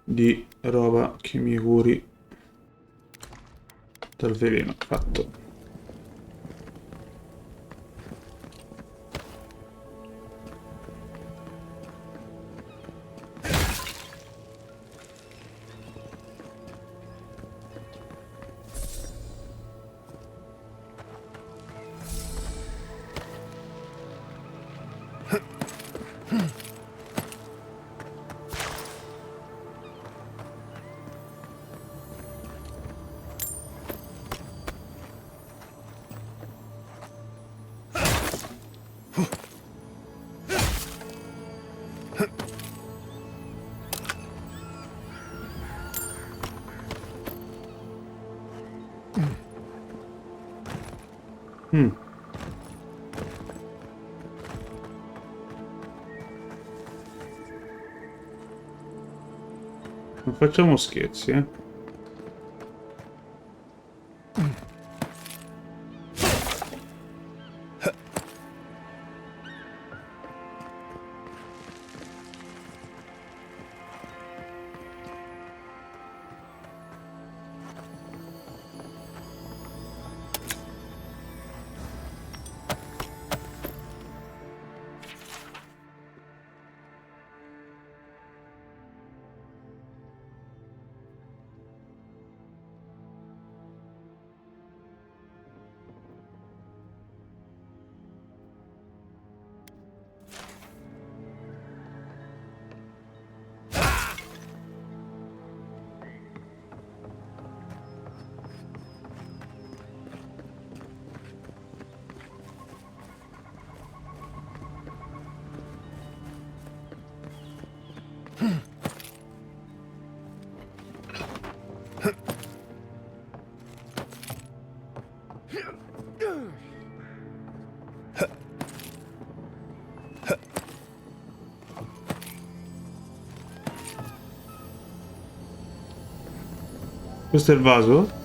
di roba che mi curi dal veleno. Fatto. Non facciamo scherzi, eh. Questo è il vaso?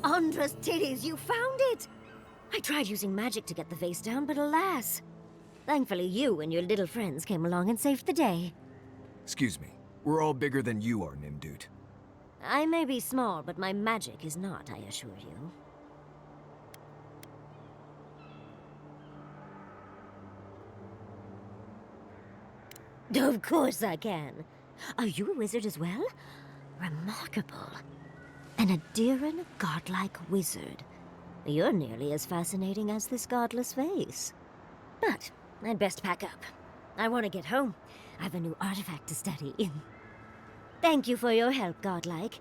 Andra's titties, you found it! I tried using magic to get the vase down, but alas. Thankfully you and your little friends came along and saved the day. Excuse me. We're all bigger than you are, Nimdut. I may be small, but my magic is not, I assure you. Of course I can. Are you a wizard as well? Remarkable. An Adiran godlike wizard. You're nearly as fascinating as this godless vase. But I'd best pack up. I want to get home. I've a new artifact to study. Thank you for your help, godlike.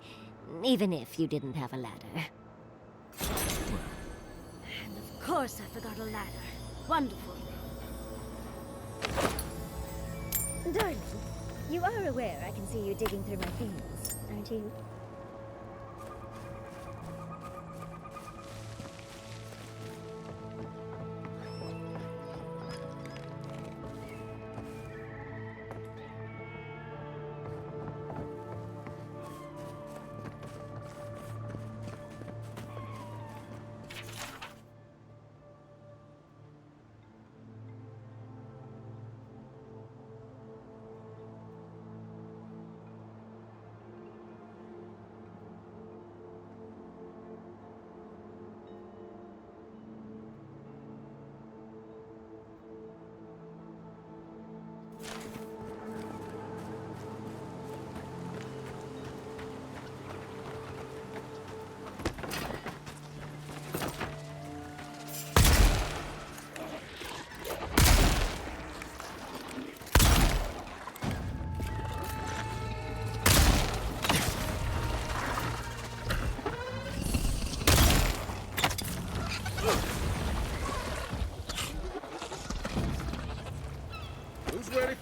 Even if you didn't have a ladder. And of course I forgot a ladder. Wonderful. Darling, you are aware I can see you digging through my things, aren't you?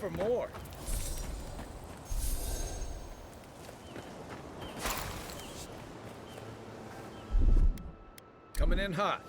for more. Coming in hot.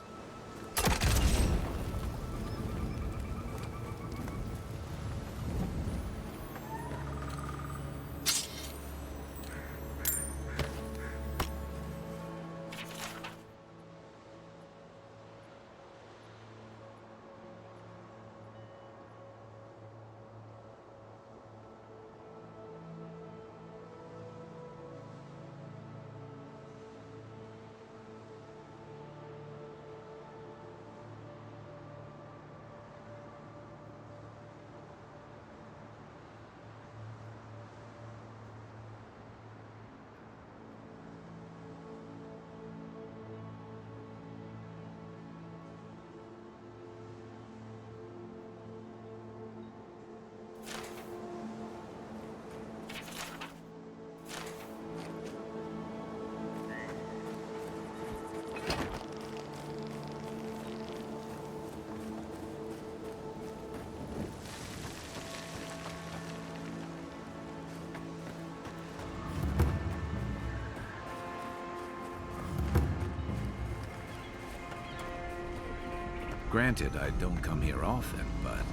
Granted, I don't come here often, but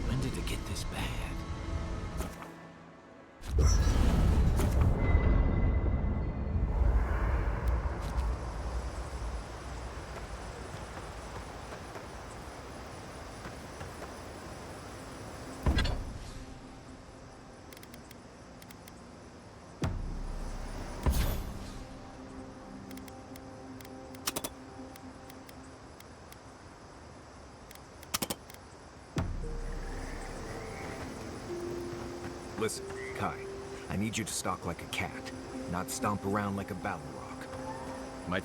when did it get this bad? Listen, Kai, I need you to stalk like a cat, not stomp around like a battle rock. My...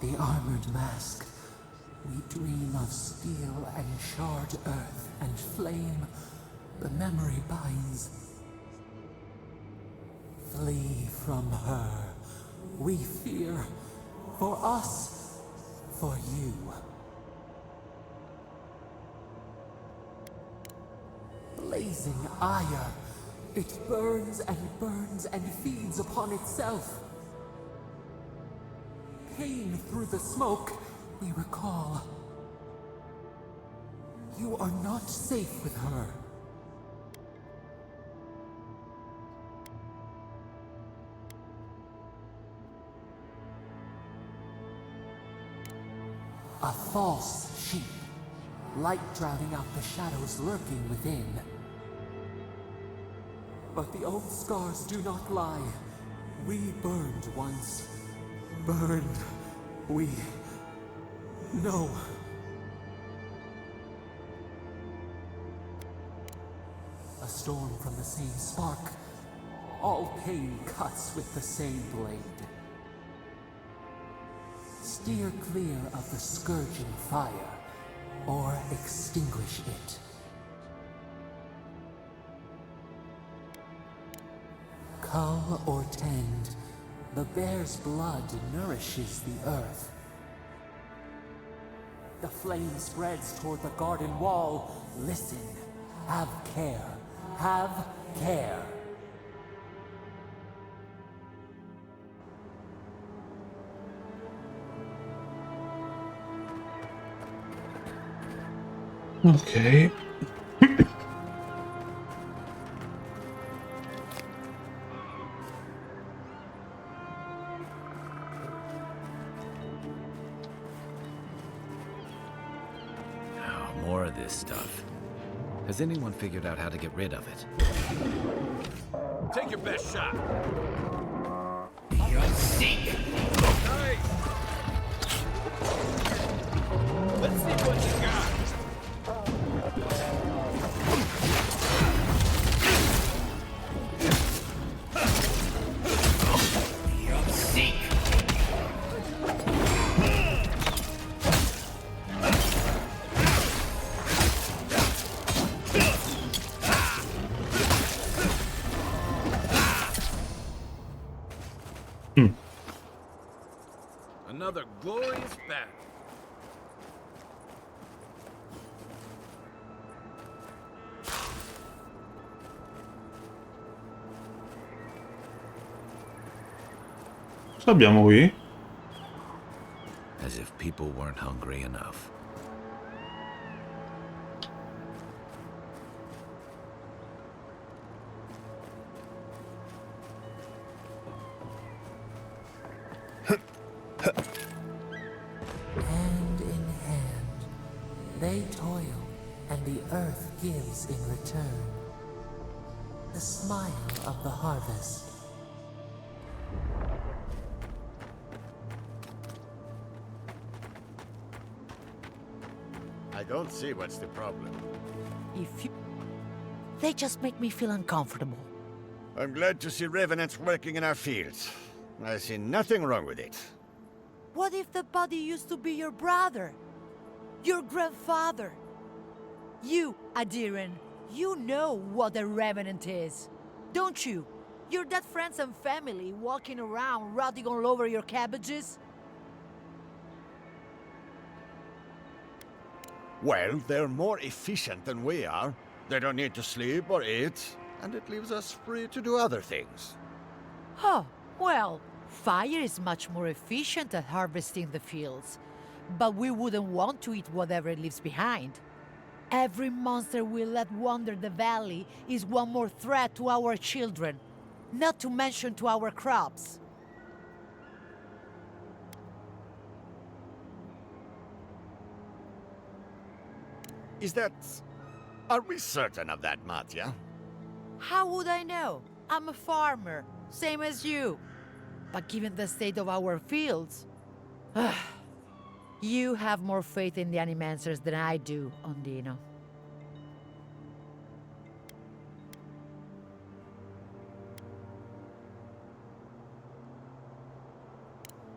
The armored mask. We dream of steel and shard earth and flame. The memory binds. Flee from her. We fear. For us. For you. Blazing ire. It burns and feeds upon itself. Pain through the smoke, we recall. You are not safe with her. A false sheep. Light drowning out the shadows lurking within. But the old scars do not lie. We burned once. Burned. We know. A storm from the same spark. All pain cuts with the same blade. Steer clear of the scourging fire, or extinguish it. Cull or tend, the bear's blood nourishes the earth. The flame spreads toward the garden wall. Listen. Have care. Have care. Ok. More of this stuff. Has anyone figured out how to get rid of it? Take your best shot. You'll see. Nice. Let's see what you got. Another glorious battle. Cosa abbiamo qui? As if people weren't hungry enough. Hand in hand, they toil, and the earth gives in return. The smile of the harvest. I don't see what's the problem. If you... They just make me feel uncomfortable. I'm glad to see revenants working in our fields. I see nothing wrong with it. What if the body used to be your brother? Your grandfather? You, Adiran, you know what a revenant is, don't you? Your dead friends and family walking around rotting all over your cabbages? Well, they're more efficient than we are. They don't need to sleep or eat, and it leaves us free to do other things. Oh, well, fire is much more efficient at harvesting the fields, but we wouldn't want to eat whatever it leaves behind. Every monster we let wander the valley is one more threat to our children, not to mention to our crops. Is that... Are we certain of that, Matya? How would I know? I'm a farmer, same as you. But given the state of our fields... You have more faith in the animancers than I do, Ondino.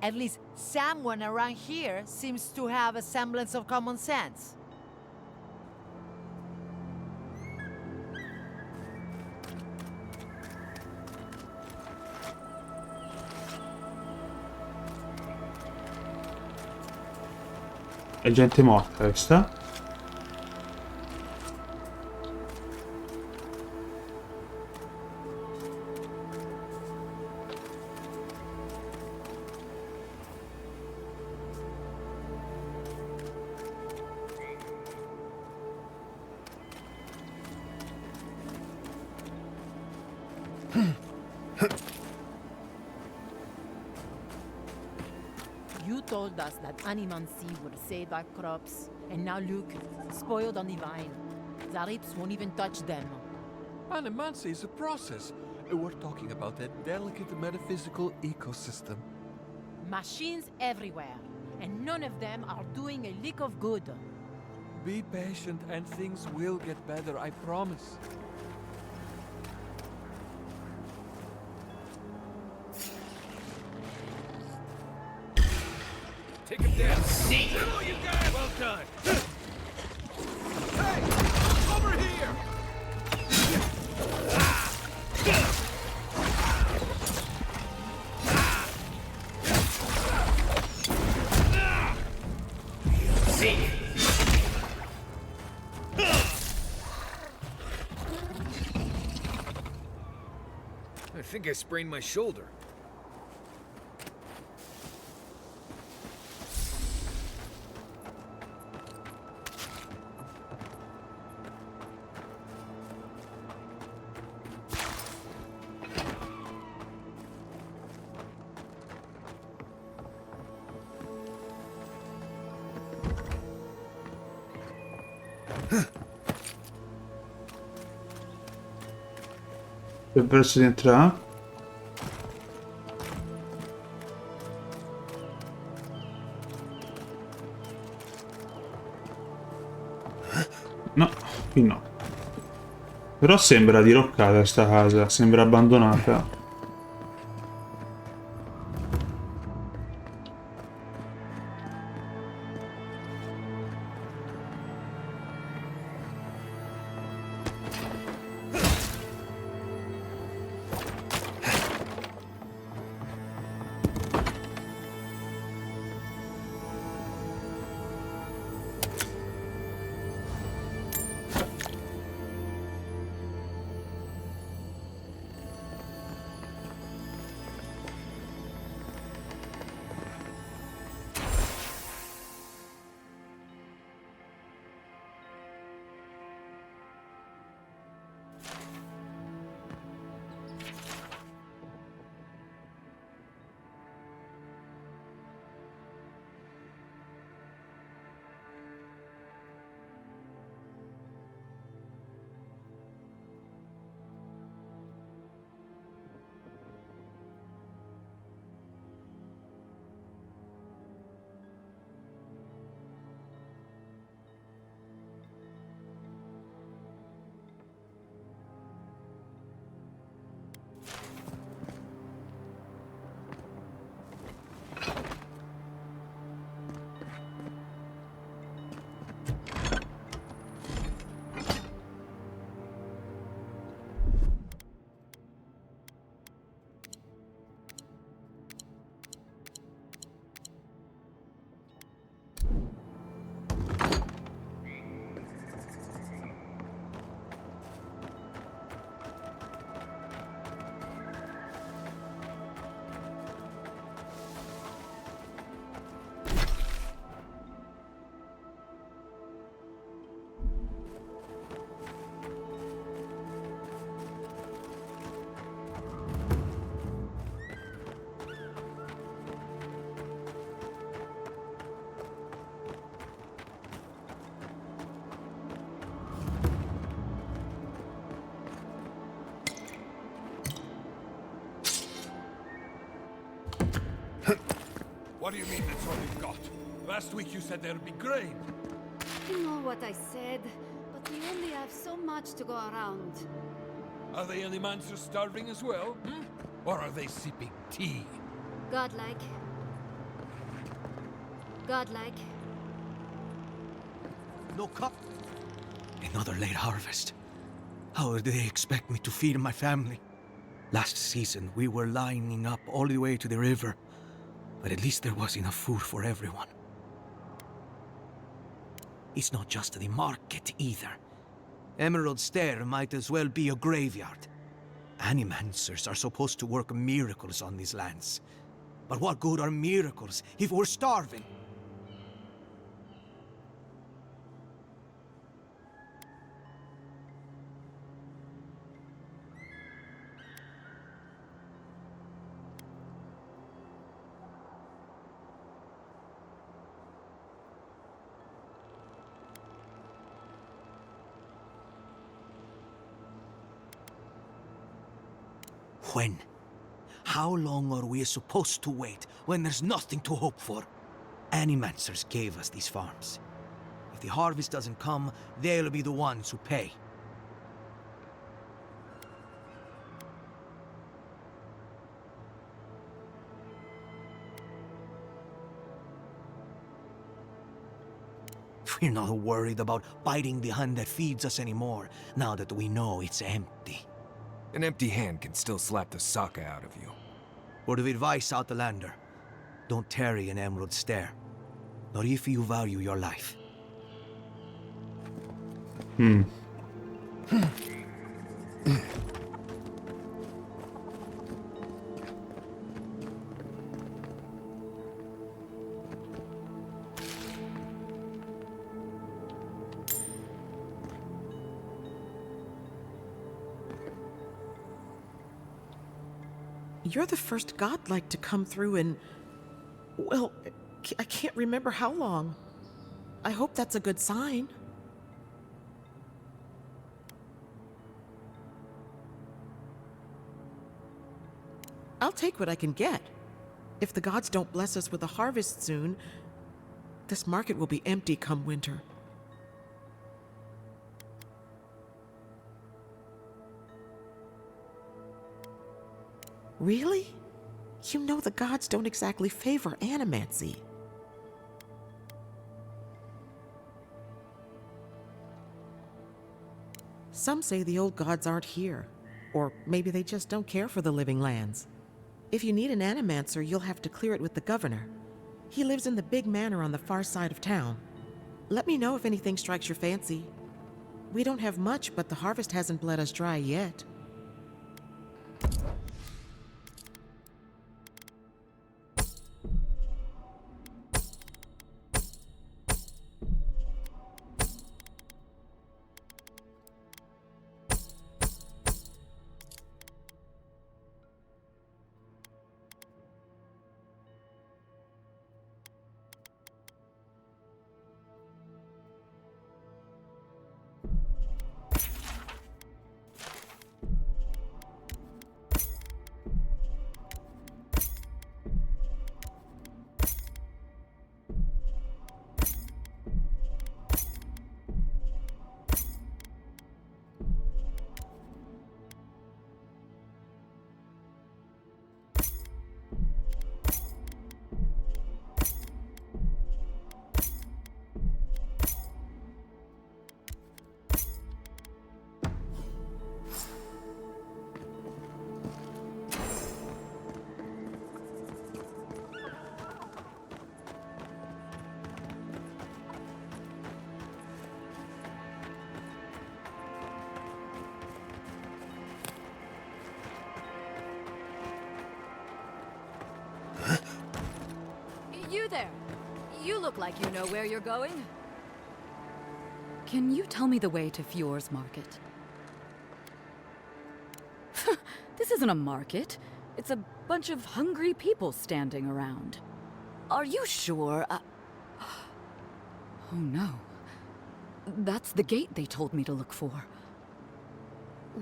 At least someone around here seems to have a semblance of common sense. È gente morta questa. You told us that animancy would save our crops, and now look, spoiled on the vine. Zarips won't even touch them. Animancy is a process. We're talking about a delicate metaphysical ecosystem. Machines everywhere, and none of them are doing a lick of good. Be patient and things will get better, I promise. Take him down. Sneak. Oh, you got it. Well done. Hey, over here. Sneak. I think I sprained my shoulder. Per verso di entrare. No, qui no. Però sembra diroccata sta casa, sembra abbandonata. What do you mean that's all you've got? Last week you said there'd be grain. You know what I said, but we only have so much to go around. Are the Animancers starving as well? Hmm? Or are they sipping tea? Godlike. Godlike. No cup. Another late harvest. How do they expect me to feed my family? Last season, we were lining up all the way to the river, but at least there was enough food for everyone. It's not just the market either. Emerald Stair might as well be a graveyard. Animancers are supposed to work miracles on these lands. But what good are miracles if we're starving? When? How long are we supposed to wait when there's nothing to hope for? Animancers gave us these farms. If the harvest doesn't come, they'll be the ones who pay. We're not worried about biting the hand that feeds us anymore, now that we know it's empty. An empty hand can still slap the sock out of you. Word of advice, Outlander. Don't tarry in Emerald Stair. Not if you value your life. You're the first godlike to come through in... well, I can't remember how long. I hope that's a good sign. I'll take what I can get. If the gods don't bless us with a harvest soon, this market will be empty come winter. Really? You know the gods don't exactly favor animancy. Some say the old gods aren't here, or maybe they just don't care for the living lands. If you need an animancer, you'll have to clear it with the governor. He lives in the big manor on the far side of town. Let me know if anything strikes your fancy. We don't have much, but the harvest hasn't bled us dry yet. You there! You look like you know where you're going. Can you tell me the way to Fjord's market? This isn't a market. It's a bunch of hungry people standing around. Are you sure? Oh no. That's the gate they told me to look for.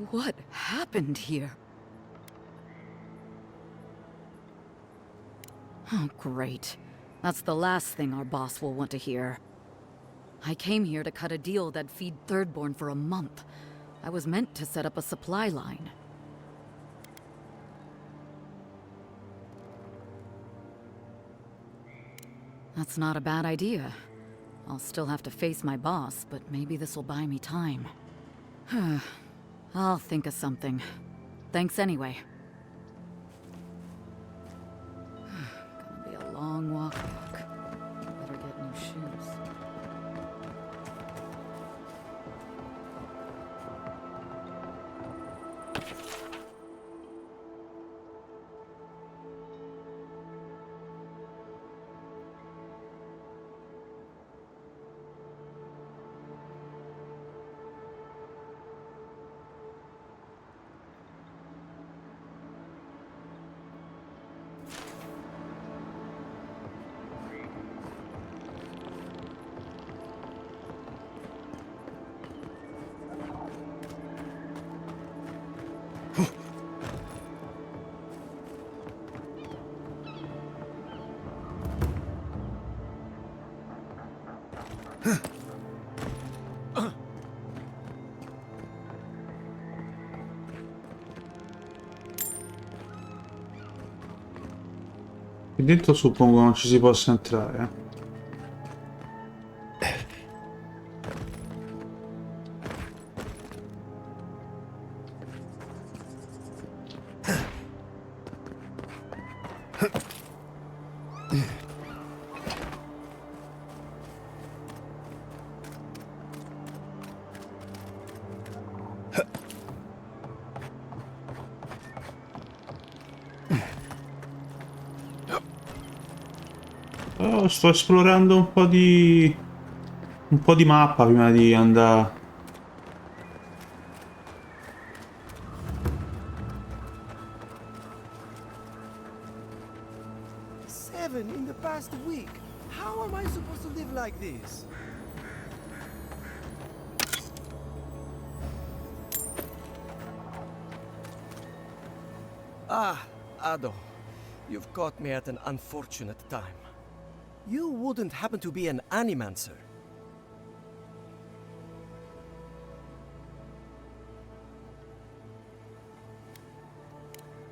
What happened here? Oh, great. That's the last thing our boss will want to hear. I came here to cut a deal that'd feed Thirdborn for a month. I was meant to set up a supply line. That's not a bad idea. I'll still have to face my boss, but maybe this'll buy me time. I'll think of something. Thanks anyway. Gonna be a long walk back. Better get new shoes. Qui dentro suppongo non ci si possa entrare. Oh, sto esplorando un po' di mappa prima di andare. Seven in the past week. How am I supposed to live like this? Ah, Ado. You've caught me at an unfortunate time. You wouldn't happen to be an animancer?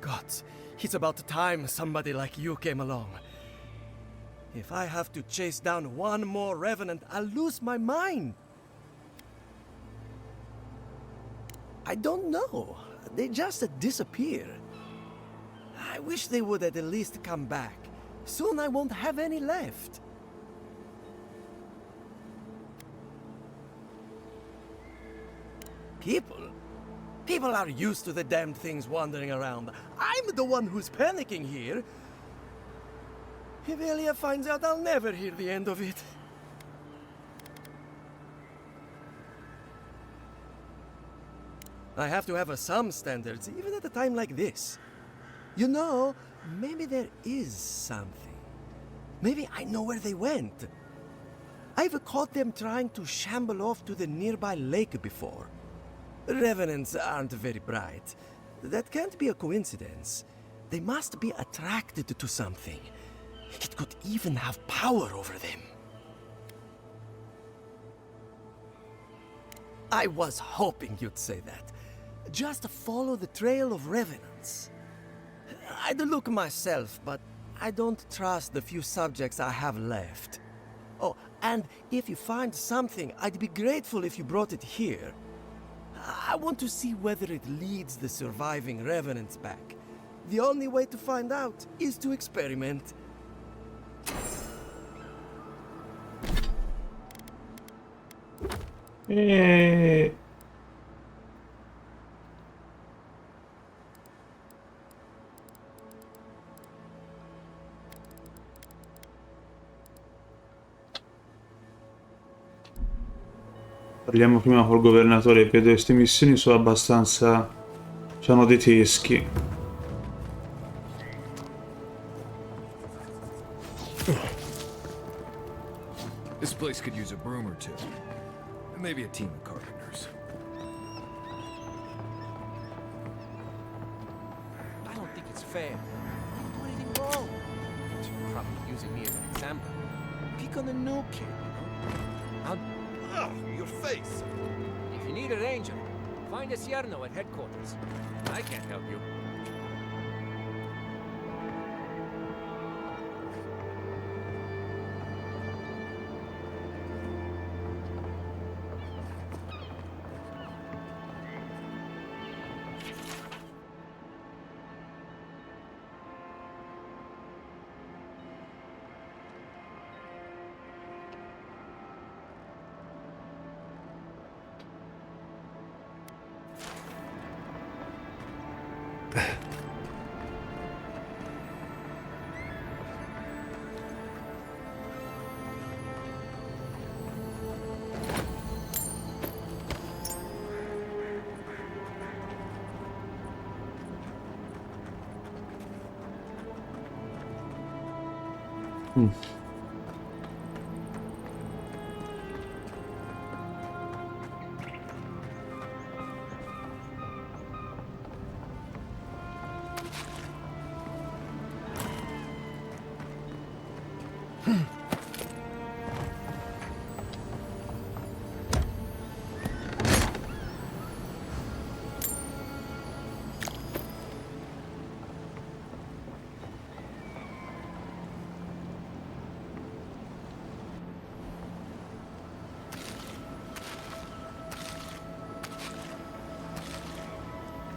Gods, it's about time somebody like you came along. If I have to chase down one more revenant, I'll lose my mind. I don't know. They just disappear. I wish they would at least come back. Soon I won't have any left. People are used to the damned things wandering around. I'm the one who's panicking here. If Elia finds out, I'll never hear the end of it. I have to have some standards, even at a time like this. You know, maybe there is something. Maybe I know where they went. I've caught them trying to shamble off to the nearby lake before. Revenants aren't very bright. That can't be a coincidence. They must be attracted to something. It could even have power over them. I was hoping you'd say that. Just follow the trail of revenants. I'd look myself, but I don't trust the few subjects I have left. Oh, and if you find something, I'd be grateful if you brought it here. I want to see whether it leads the surviving revenants back. The only way to find out is to experiment. Parliamo prima col governatore, vedo queste missioni sono abbastanza... c'hanno dei teschi. This place could use a broom or two. Maybe a team of carpenters. I don't think it's fair. I didn't do anything wrong. using me as an example. Pick on the new kid, Your face! If you need a ranger, find a Cierno at headquarters. I can't help you.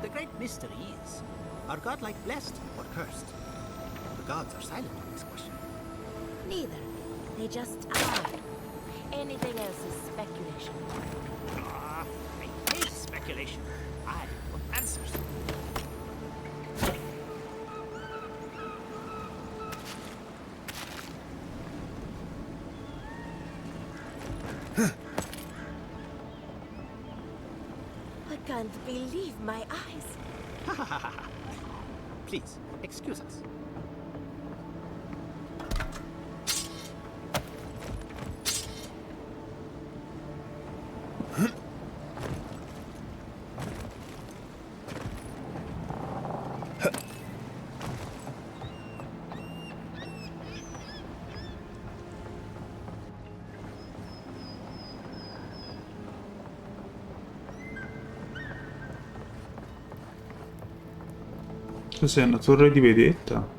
The great mystery is, are godlike blessed or cursed? The gods are silent on this question. Neither. They just are. Anything else is speculation. Ah, I hate speculation. I want answers. I can't believe my eyes. Please, excuse us. Cos'è una torre di vedetta?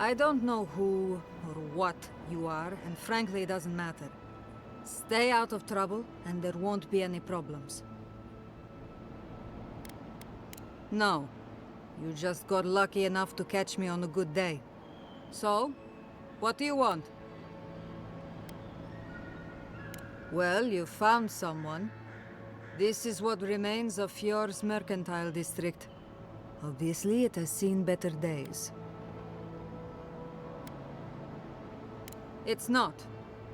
I don't know who or what you are, and frankly, it doesn't matter. Stay out of trouble, and there won't be any problems. No. You just got lucky enough to catch me on a good day. So, what do you want? Well, you found someone. This is what remains of Fjord's mercantile district. Obviously, it has seen better days. It's not.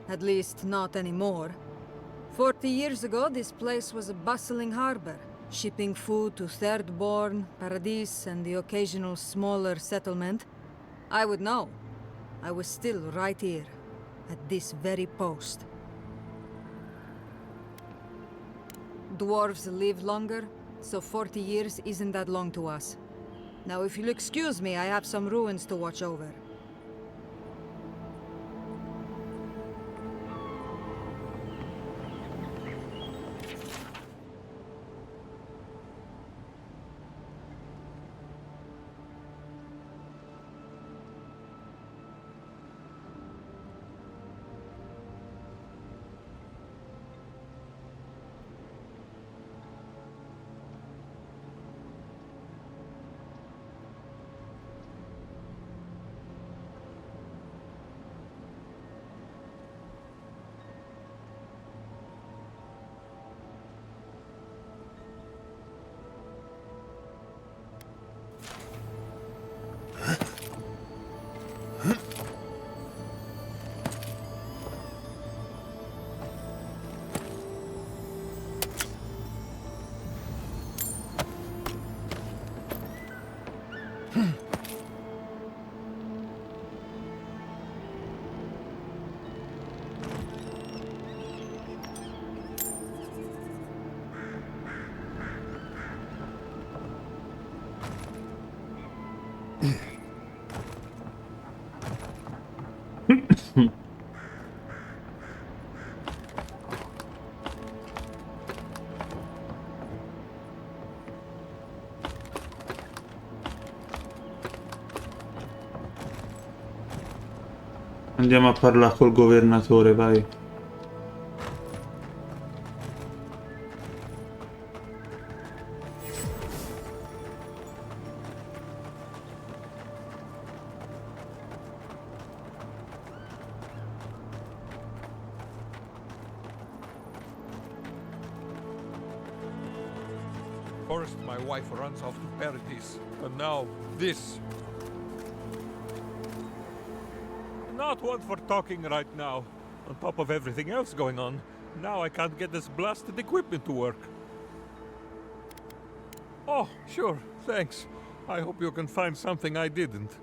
At least, not anymore. 40 years ago, this place was a bustling harbor, shipping food to Thirdborn, Paradis, and the occasional smaller settlement. I would know. I was still right here, at this very post. Dwarves live longer, so 40 years isn't that long to us. Now, if you'll excuse me, I have some ruins to watch over. Andiamo a parlare col governatore, vai. First, my wife runs off to Paradise, and now this. Not one for talking right now. On top of everything else going on, now I can't get this blasted equipment to work. Oh, sure, thanks. I hope you can find something I didn't.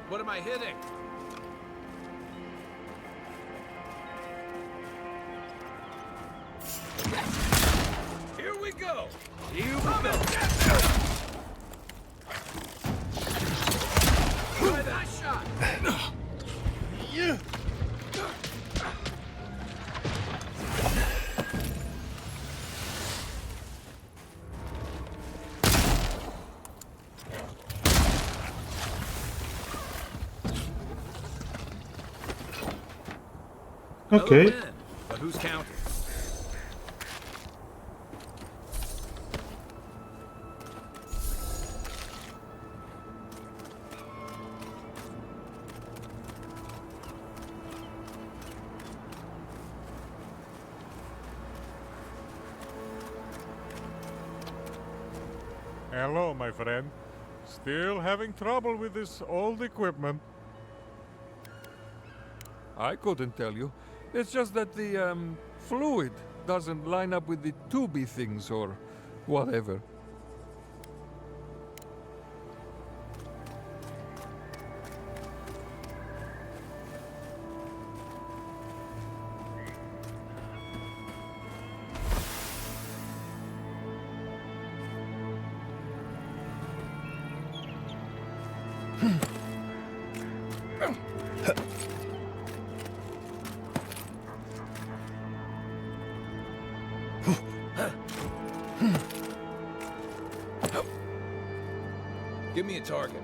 What am I hitting? Here we go! You try that shot! Yeah. Ok. But who's counting? Hello, my friend. Still having trouble with this old equipment. I couldn't tell you. It's just that the, fluid doesn't line up with the tubey things or whatever. Give me a target.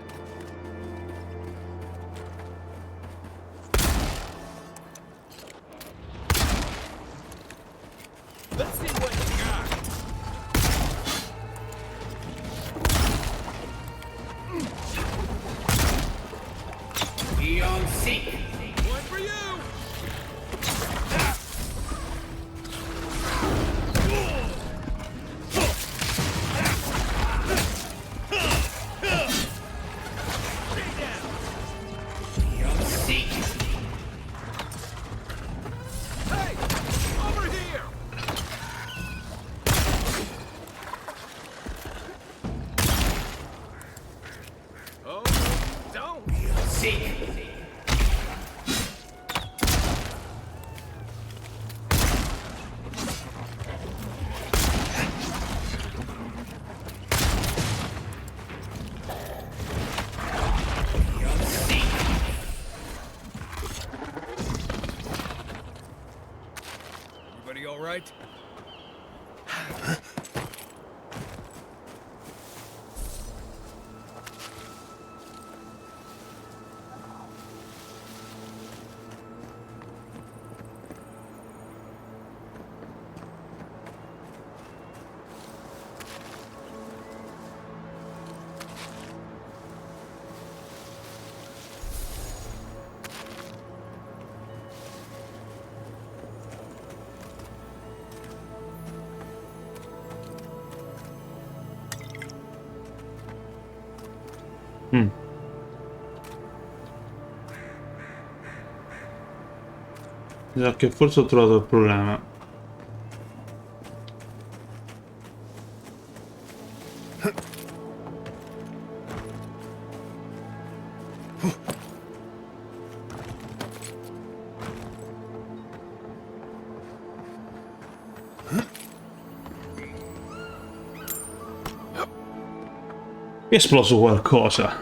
Let's see what you got. Eon Seek. One for you. Everybody all right? Già che forse ho trovato il problema. È esploso qualcosa.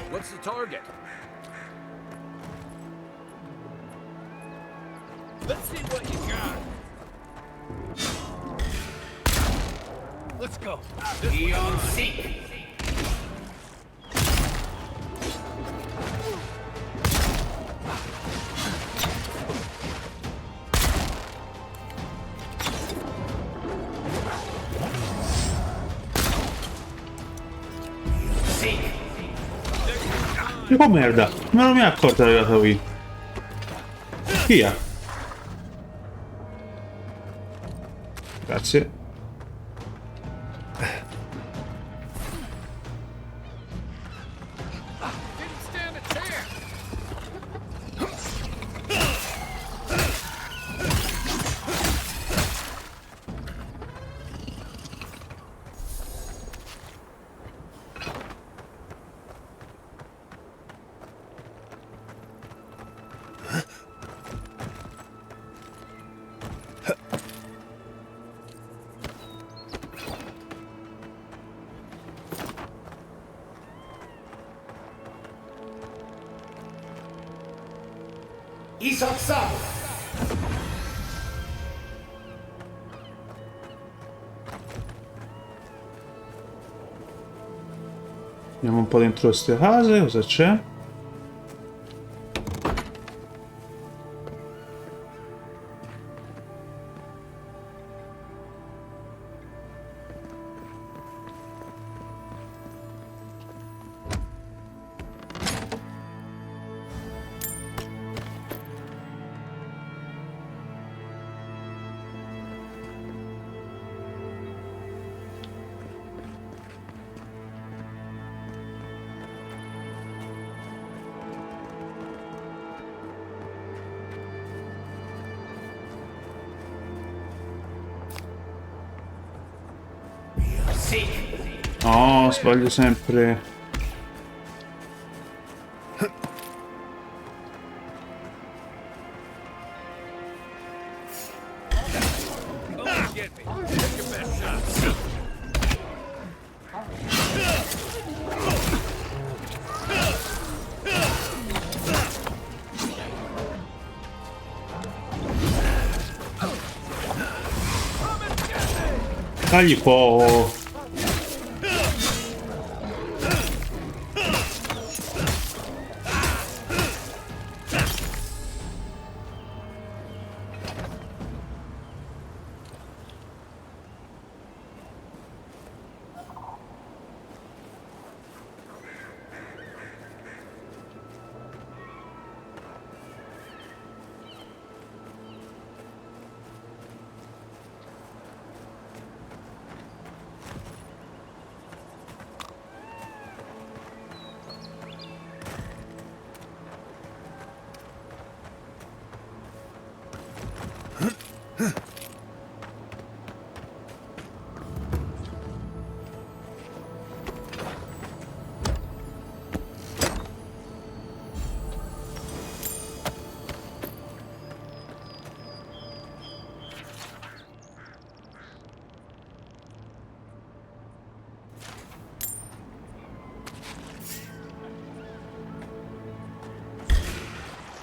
What's the target? Let's see what you got. Let's go. Beyond seek. Oh merda, me non mi è accorto che è arrivato qui. Via. Grazie. Andiamo un po' dentro queste case, cosa c'è? No, sbaglio sempre. Dagli po'.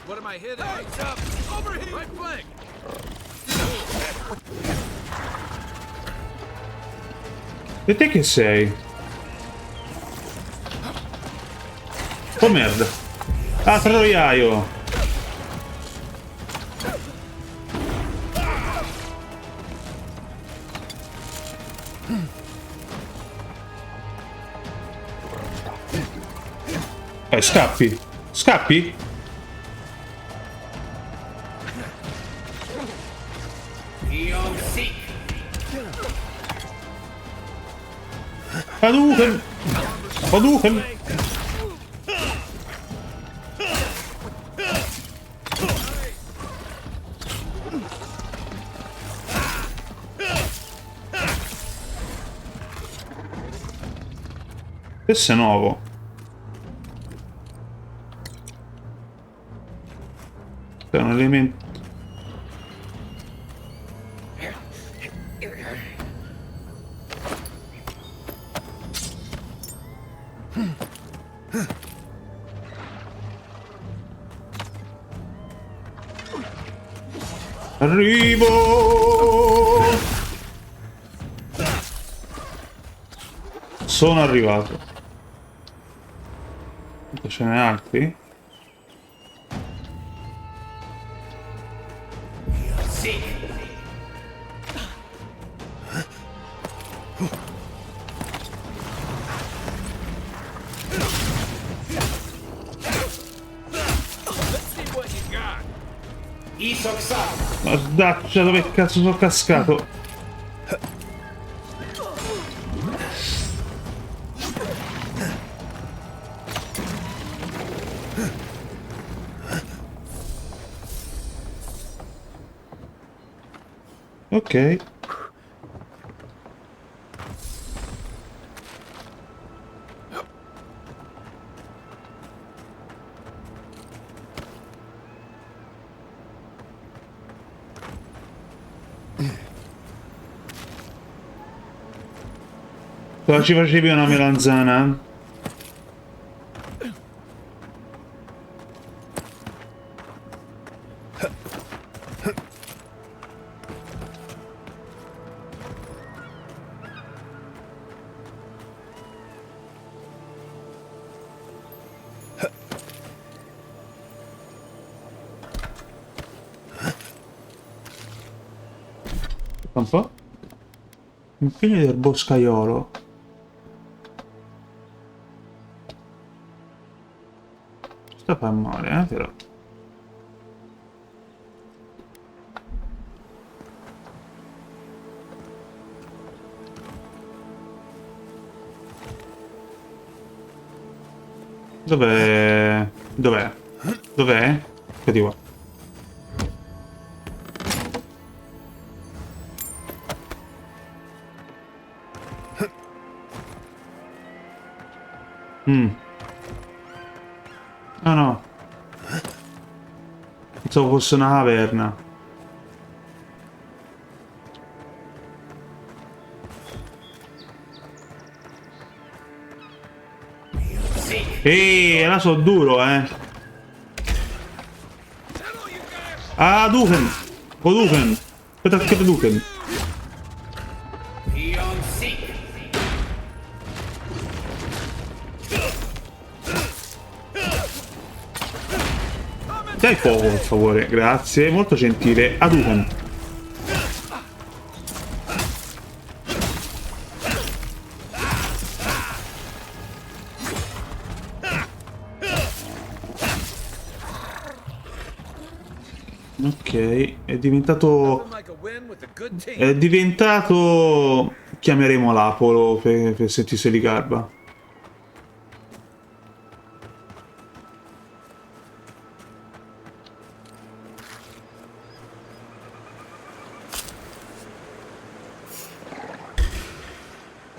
What am I hitting? Hey, up! Over here! Right flank! E te che sei? Oh merda. Ah, troiaio. Scappi. Scappi? Hadouken! Hadouken! Questo è nuovo. È un elemento. Arrivo! Sono arrivato. Ce n'è altri? Mannaggia, dove cazzo sono cascato? Ok. Cosa ci facevi una melanzana? Un po'. Impegno del boscaiolo. Sta fa male, però. Dov'è? Dov'è? Dov'è? Eccoti qua. Ah no. Pensavo fosse una caverna. Ehi, la so duro, eh. Ah, Duken. O Duken. Aspetta che Duken. Dai fuoco, per favore. Grazie, molto gentile. Aduken. Ok, è diventato... È diventato... Chiameremo l'Apolo per sentirsi di garba.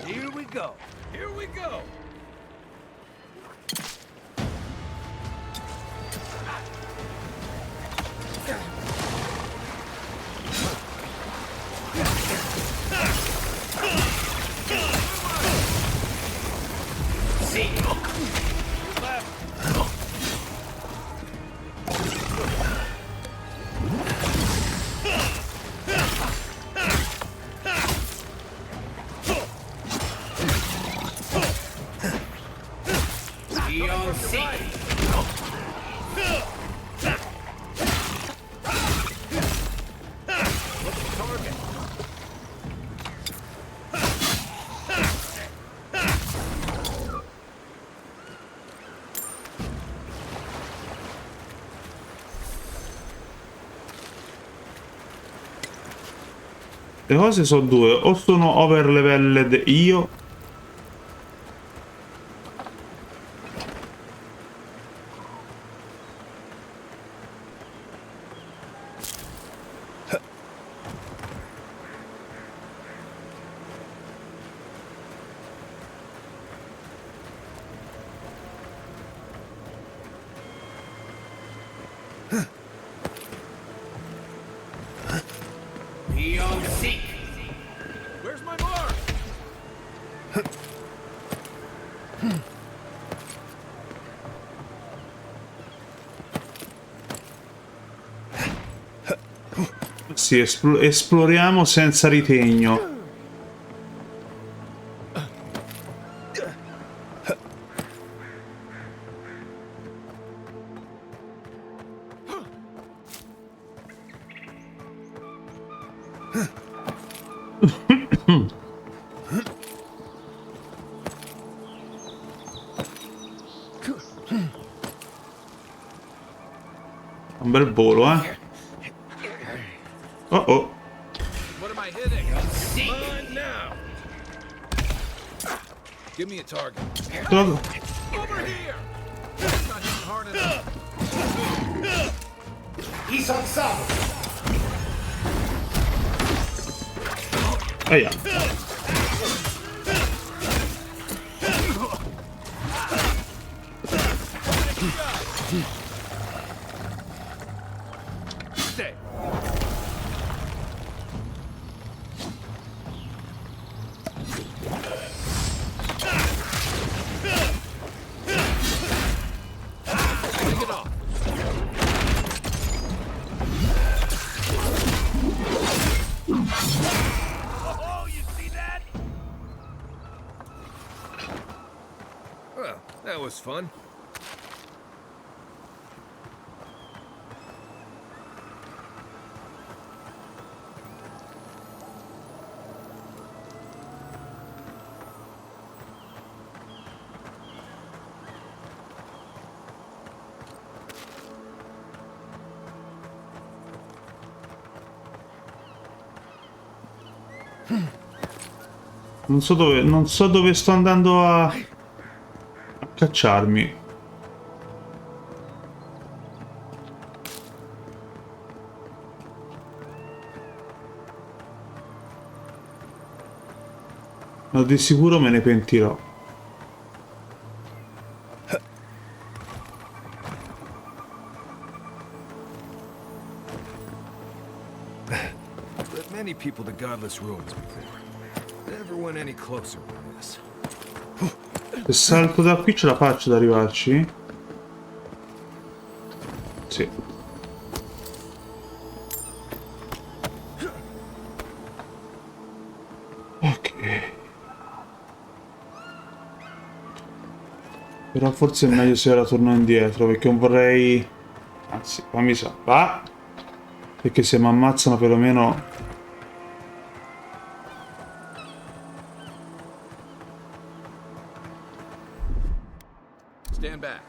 Here we go. Here we go. Le cose sono due, o sono over leveled io. Sì, esploriamo senza ritegno. Un bel volo, eh? Oh oh. What am I hitting? Mine now. Give me a target. Trovo- Over here. It's not hitting hard enough. He's on top. Aia. Stay. Take it off. Oh, you see that? Well, that was fun. Non so dove sto andando a cacciarmi. Ma di sicuro me ne pentirò. But many people to godless ruins before. Never went any closer than this. Se salto da qui ce la faccio ad arrivarci? Sì. Ok. Però forse è meglio se ora torno indietro, perché non vorrei... Anzi, fammi salvare. Perché se mi ammazzano perlomeno... Stand back.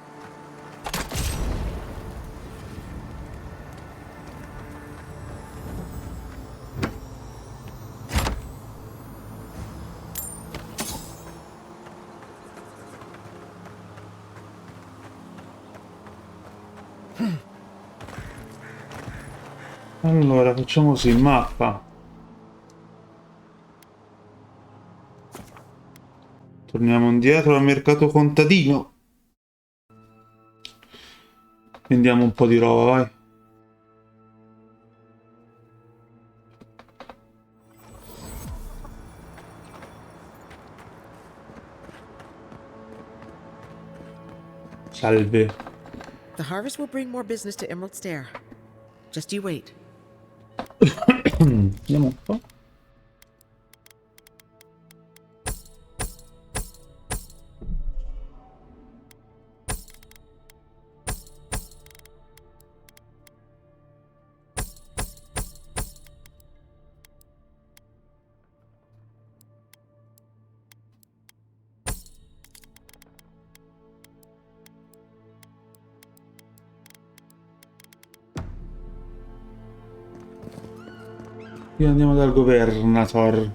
Allora, facciamo così, mappa. Torniamo indietro al mercato contadino. Vendiamo un po' di roba, vai. Salve. The harvest will bring more business to Emerald Stair. Just you wait. Vediamo un po'. Qui andiamo dal governator.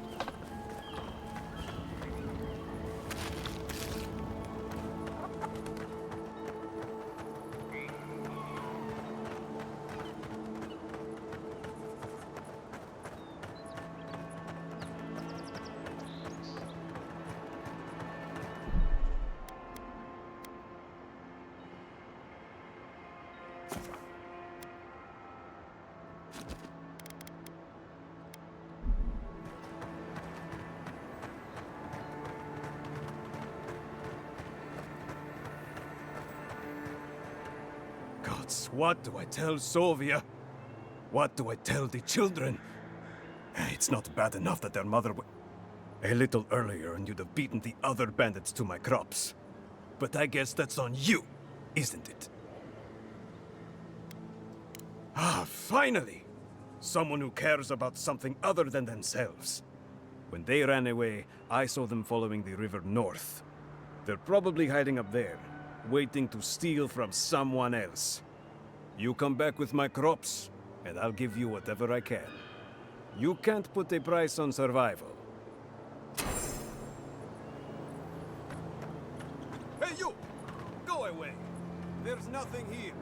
But what do I tell Sovia? What do I tell the children? It's not bad enough that their mother a little earlier and you'd have beaten the other bandits to my crops. But I guess that's on you, isn't it? Ah, finally! Someone who cares about something other than themselves. When they ran away, I saw them following the river north. They're probably hiding up there, waiting to steal from someone else. You come back with my crops, and I'll give you whatever I can. You can't put a price on survival. Hey, you! Go away! There's nothing here.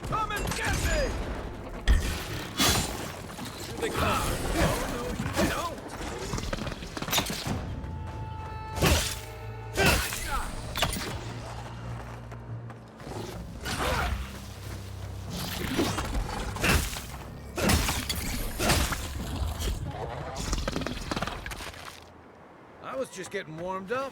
Come and get me! Here they come. Oh, no, you don't. I was just getting warmed up.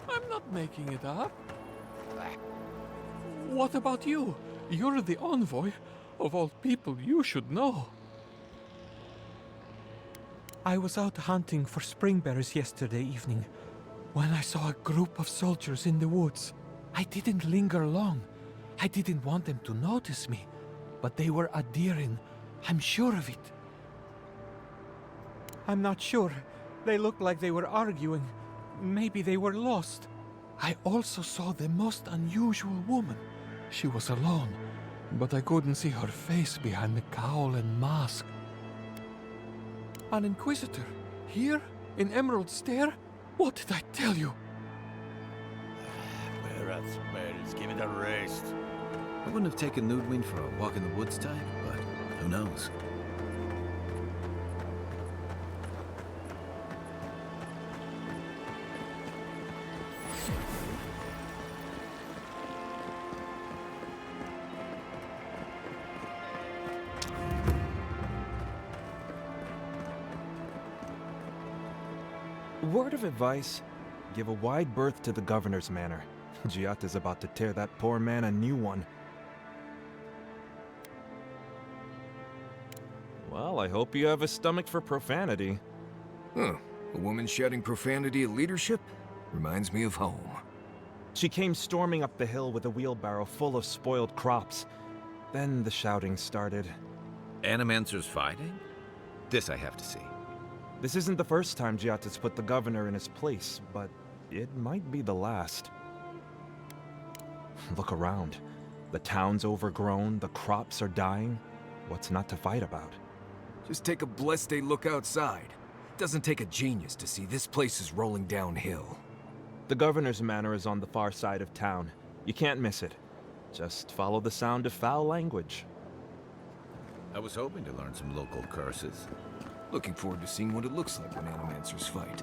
I'm not making it up. What about you? You're the envoy. Of all people, you should know. I was out hunting for spring bears yesterday evening when I saw a group of soldiers in the woods. I didn't linger long. I didn't want them to notice me, but they were adhering. I'm sure of it. I'm not sure. They looked like they were arguing. Maybe they were lost. I also saw the most unusual woman. She was alone, but I couldn't see her face behind the cowl and mask. An Inquisitor? Here? In Emerald Stair? What did I tell you? Bearats, bears, give it a rest. I wouldn't have taken Ludwig for a walk in the woods type, but who knows? Word of advice, give a wide berth to the governor's manor. Giatta's about to tear that poor man a new one. Well, I hope you have a stomach for profanity. Huh. A woman shouting profanity at leadership? Reminds me of home. She came storming up the hill with a wheelbarrow full of spoiled crops. Then the shouting started. Animancers fighting? This I have to see. This isn't the first time Giatta's put the governor in his place, but it might be the last. Look around. The town's overgrown, the crops are dying. What's not to fight about? Just take a blessed day look outside. It doesn't take a genius to see this place is rolling downhill. The governor's manor is on the far side of town. You can't miss it. Just follow the sound of foul language. I was hoping to learn some local curses. Looking forward to seeing what it looks like when Animancers fight.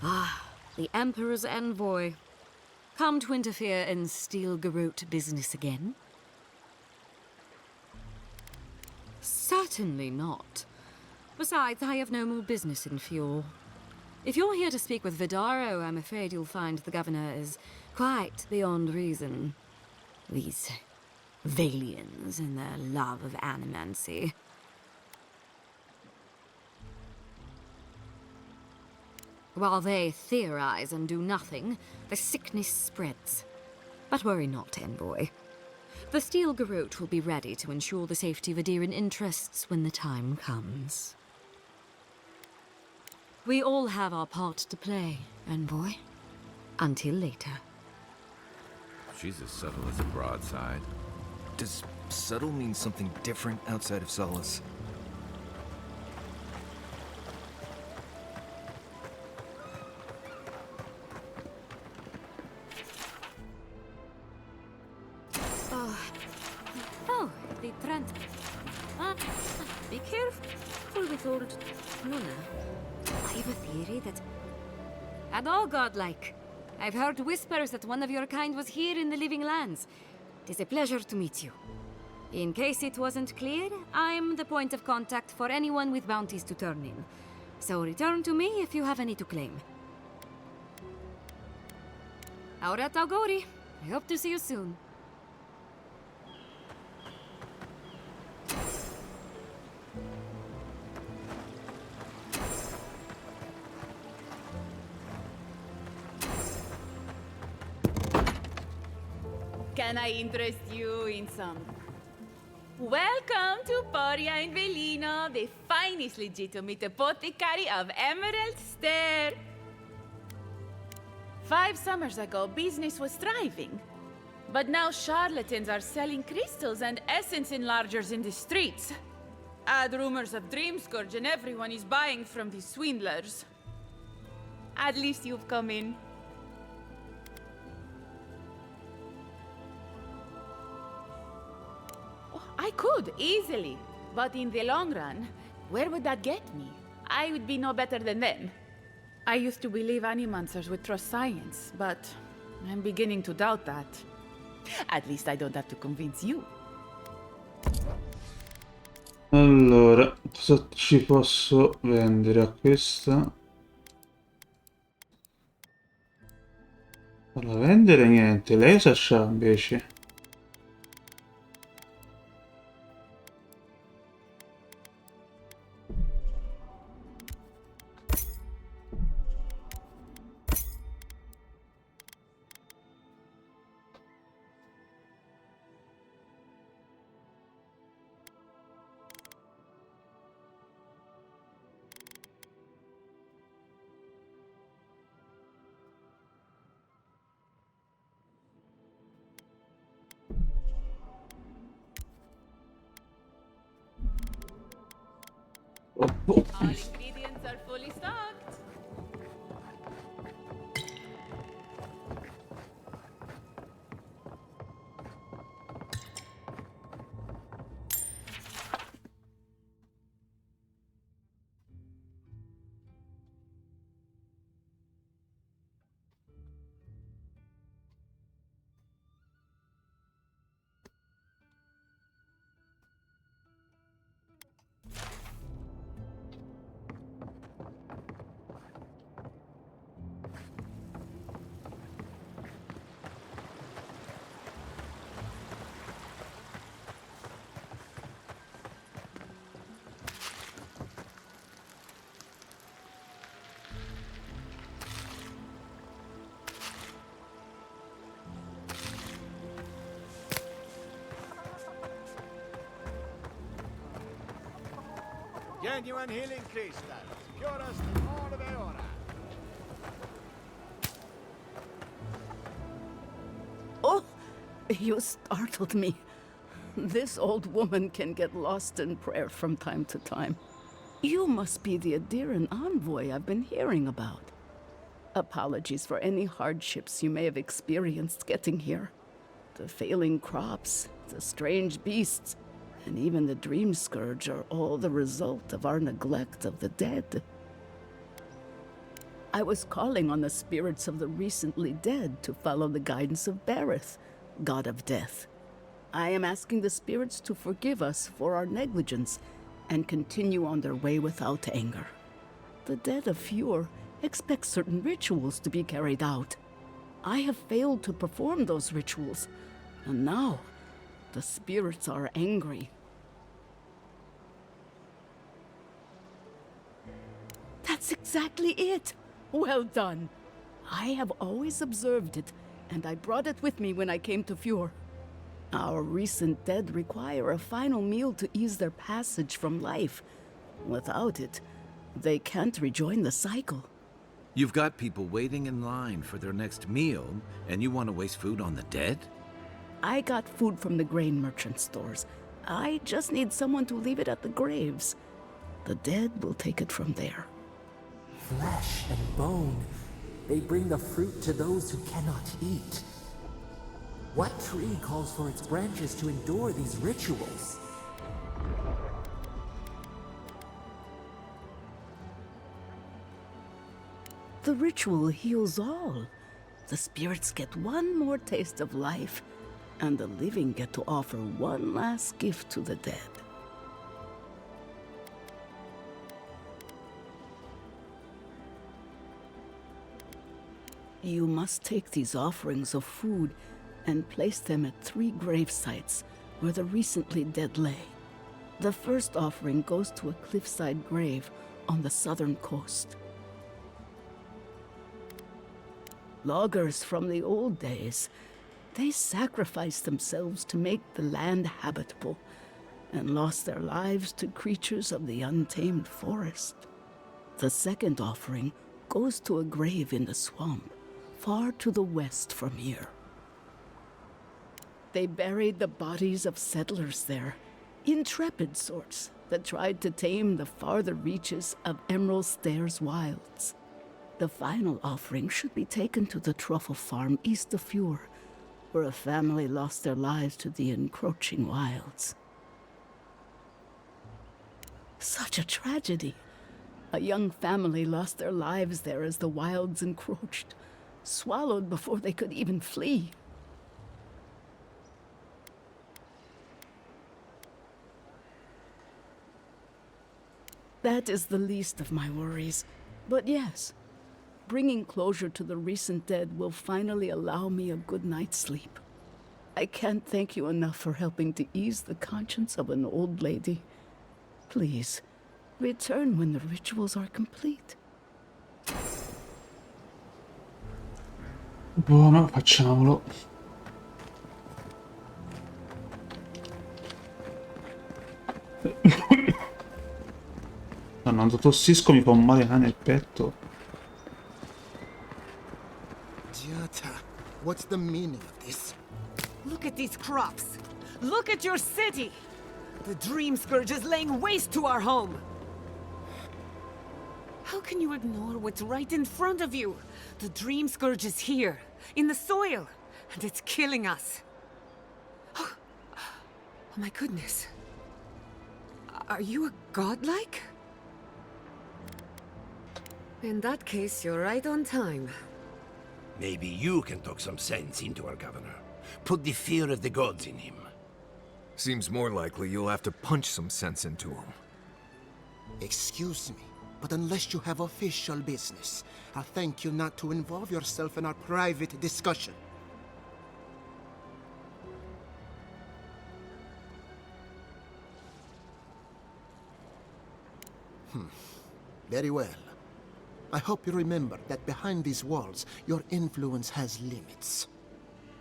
Ah, the Emperor's envoy. Come to interfere in Steel Garrote business again? Certainly not. Besides, I have no more business in Fjord. If you're here to speak with Vidaro, I'm afraid you'll find the governor is quite beyond reason. These Valians and their love of animancy. While they theorize and do nothing, the sickness spreads. But worry not, envoy. The Steel Garrote will be ready to ensure the safety of Adiran interests when the time comes. We all have our part to play, envoy. Until later. She's as subtle as a broadside. Does subtle mean something different outside of Solace? Oh, the Trent. Be careful with old Luna. I have a theory that... At all godlike. I've heard whispers that one of your kind was here in the Living Lands. It is a pleasure to meet you. In case it wasn't clear, I'm the point of contact for anyone with bounties to turn in. So return to me if you have any to claim. Aurat Augori. I hope to see you soon. Can I interest you in some? Welcome to Poria in Velino, the finest legitimate apothecary of Emerald Stair. 5 summers ago, business was thriving. But now charlatans are selling crystals and essence enlargers in the streets. Add rumors of Dream Scourge and everyone is buying from these swindlers. At least you've come in. I could, easily. But in the long run, where would that get me? I would be no better than them. I used to believe animancers would trust science, but I'm beginning to doubt that. At least I don't have to convince you. Allora, cosa ci posso vendere a questa? Non la vendere niente, lei cosa c'ha invece? All ingredients are fully stocked. Genuine healing crystals, purest in all of Eora. Oh, you startled me. This old woman can get lost in prayer from time to time. You must be the Adiran envoy I've been hearing about. Apologies for any hardships you may have experienced getting here. The failing crops, the strange beasts, and even the Dream Scourge are all the result of our neglect of the dead. I was calling on the spirits of the recently dead to follow the guidance of Bareth, god of death. I am asking the spirits to forgive us for our negligence and continue on their way without anger. The dead of Fjord expect certain rituals to be carried out. I have failed to perform those rituals, and now the spirits are angry. That's exactly it! Well done! I have always observed it, and I brought it with me when I came to Fjord. Our recent dead require a final meal to ease their passage from life. Without it, they can't rejoin the cycle. You've got people waiting in line for their next meal, and you want to waste food on the dead? I got food from the grain merchant stores. I just need someone to leave it at the graves. The dead will take it from there. Flesh and bone. They bring the fruit to those who cannot eat. What tree calls for its branches to endure these rituals? The ritual heals all. The spirits get one more taste of life, and the living get to offer one last gift to the dead. You must take these offerings of food and place them at 3 grave sites where the recently dead lay. The first offering goes to a cliffside grave on the southern coast. Loggers from the old days, they sacrificed themselves to make the land habitable and lost their lives to creatures of the untamed forest. The second offering goes to a grave in the swamp, far to the west from here. They buried the bodies of settlers there, intrepid sorts that tried to tame the farther reaches of Emerald Stairs wilds. The final offering should be taken to the truffle farm east of Fjord, where a family lost their lives to the encroaching wilds. Such a tragedy. A young family lost their lives there as the wilds encroached, swallowed before they could even flee. That is the least of my worries. But yes, bringing closure to the recent dead will finally allow me a good night's sleep. I can't thank you enough for helping to ease the conscience of an old lady. Please, return when the rituals are complete. Buono, facciamolo. Quando tossisco mi fa un male nel petto. Jata, what's the meaning of this? Look at these crops. Look at your city. The Dream Scourge is laying waste to our home. How can you ignore what's right in front of you? The Dream Scourge is here, in the soil, and it's killing us. Oh my goodness. Are you a godlike? In that case, you're right on time. Maybe you can talk some sense into our governor. Put the fear of the gods in him. Seems more likely you'll have to punch some sense into him. Excuse me, but unless you have official business, I'll thank you not to involve yourself in our private discussion. Very well. I hope you remember that behind these walls, your influence has limits.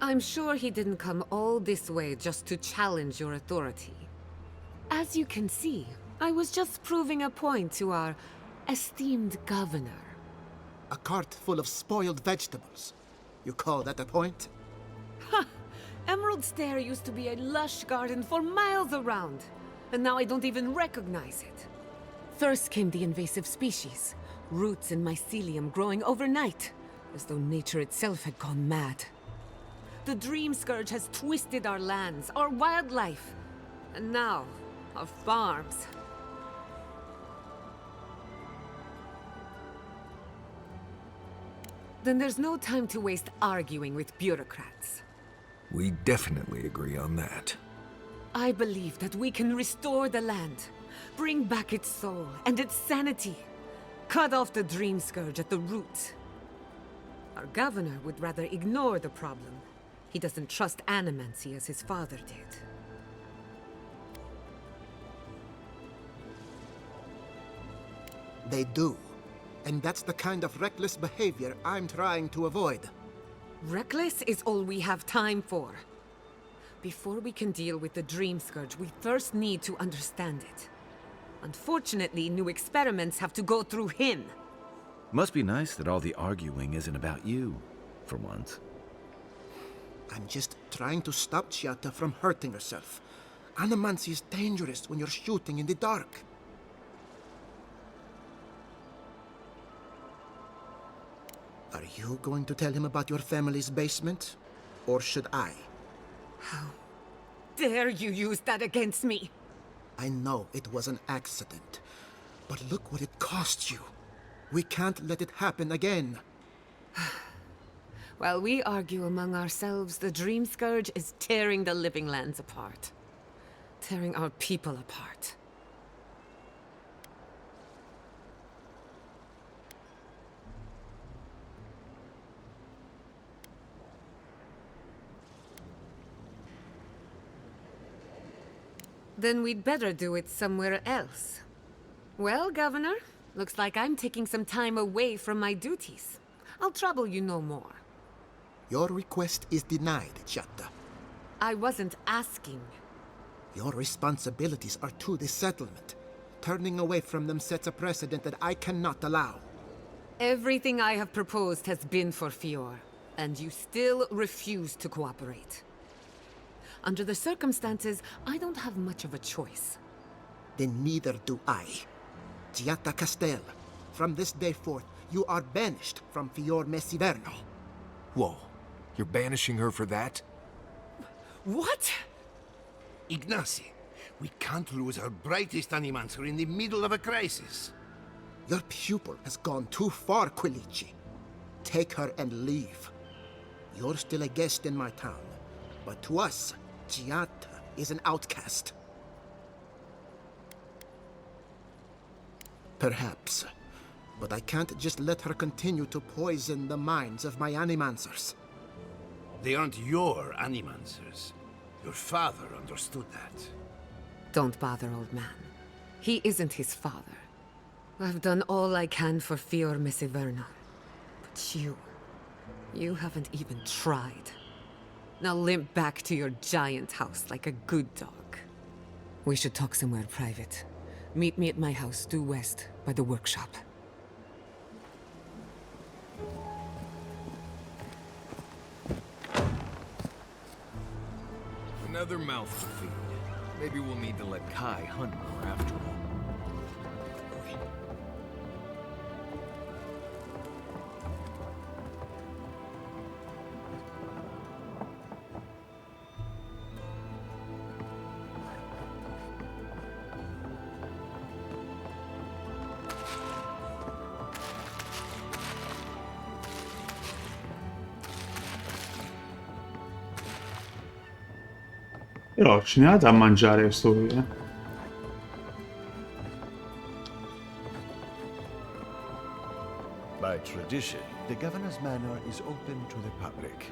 I'm sure he didn't come all this way just to challenge your authority. As you can see, I was just proving a point to our esteemed governor. A cart full of spoiled vegetables. You call that a point? Ha! Emerald Stair used to be a lush garden for miles around, and now I don't even recognize it. First came the invasive species, roots and mycelium growing overnight, as though nature itself had gone mad. The Dream Scourge has twisted our lands, our wildlife, and now, our farms. Then there's no time to waste arguing with bureaucrats. We definitely agree on that. I believe that we can restore the land, bring back its soul and its sanity, cut off the dream scourge at the root. Our governor would rather ignore the problem. He doesn't trust animancy as his father did. They do. And that's the kind of reckless behavior I'm trying to avoid. Reckless is all we have time for. Before we can deal with the Dream Scourge, we first need to understand it. Unfortunately, new experiments have to go through him. Must be nice that all the arguing isn't about you, for once. I'm just trying to stop Chiata from hurting herself. Animancy is dangerous when you're shooting in the dark. Are you going to tell him about your family's basement? Or should I? How dare you use that against me? I know it was an accident, but look what it cost you. We can't let it happen again. While we argue among ourselves, the Dream Scourge is tearing the living lands apart. Tearing our people apart. Then we'd better do it somewhere else. Well, Governor, looks like I'm taking some time away from my duties. I'll trouble you no more. Your request is denied, Chiata. I wasn't asking. Your responsibilities are to the settlement. Turning away from them sets a precedent that I cannot allow. Everything I have proposed has been for Fior, and you still refuse to cooperate. Under the circumstances, I don't have much of a choice. Then neither do I. Chiata Castel, from this day forth, you are banished from Fior Mesiverno. Whoa, you're banishing her for that? What? Ignacy, we can't lose our brightest animancer in the middle of a crisis. Your pupil has gone too far, Quilici. Take her and leave. You're still a guest in my town, but to us, Chiata is an outcast. Perhaps, but I can't just let her continue to poison the minds of my animancers. They aren't your animancers. Your father understood that. Don't bother, old man. He isn't his father. I've done all I can for Fior Mesiverno. But you haven't even tried. Now limp back to your giant house like a good dog. We should talk somewhere private. Meet me at my house due west by the workshop. Another mouth to feed. Maybe we'll need to let Kai hunt more after all. Però ce ne ha da mangiare questo qui, eh. By tradition, the governor's manor is open to the public.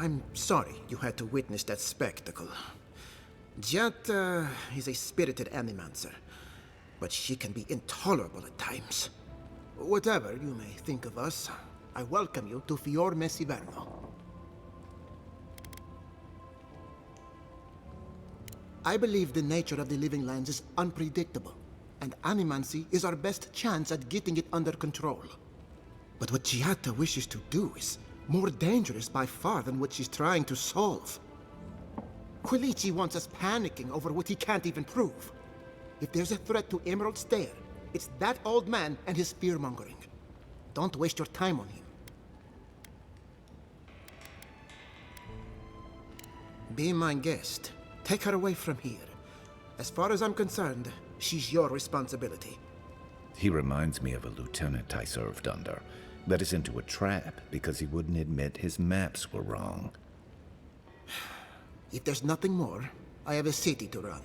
I'm sorry you had to witness that spectacle. Giatta is a spirited animancer, but she can be intolerable at times. Whatever you may think of us, I welcome you to Fior Messiverno. I believe the nature of the living lands is unpredictable, and animancy is our best chance at getting it under control. But what Giatta wishes to do is more dangerous by far than what she's trying to solve. Quilici wants us panicking over what he can't even prove. If there's a threat to Emerald Stair, it's that old man and his fear-mongering. Don't waste your time on him. Be my guest. Take her away from here. As far as I'm concerned, she's your responsibility. He reminds me of a lieutenant I served under. Led us into a trap because he wouldn't admit his maps were wrong. If there's nothing more, I have a city to run.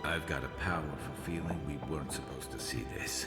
I've got a powerful feeling we weren't supposed to see this.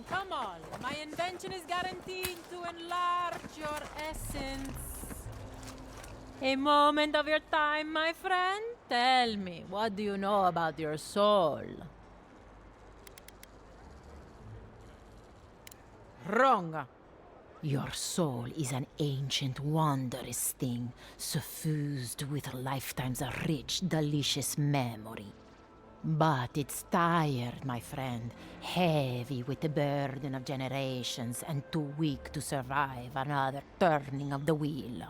Come all. My invention is guaranteed to enlarge your essence. A moment of your time, my friend. Tell me, what do you know about your soul? Wrong. Your soul is an ancient, wondrous thing, suffused with lifetimes of rich, delicious memory. But it's tired, my friend, heavy with the burden of generations and too weak to survive another turning of the wheel.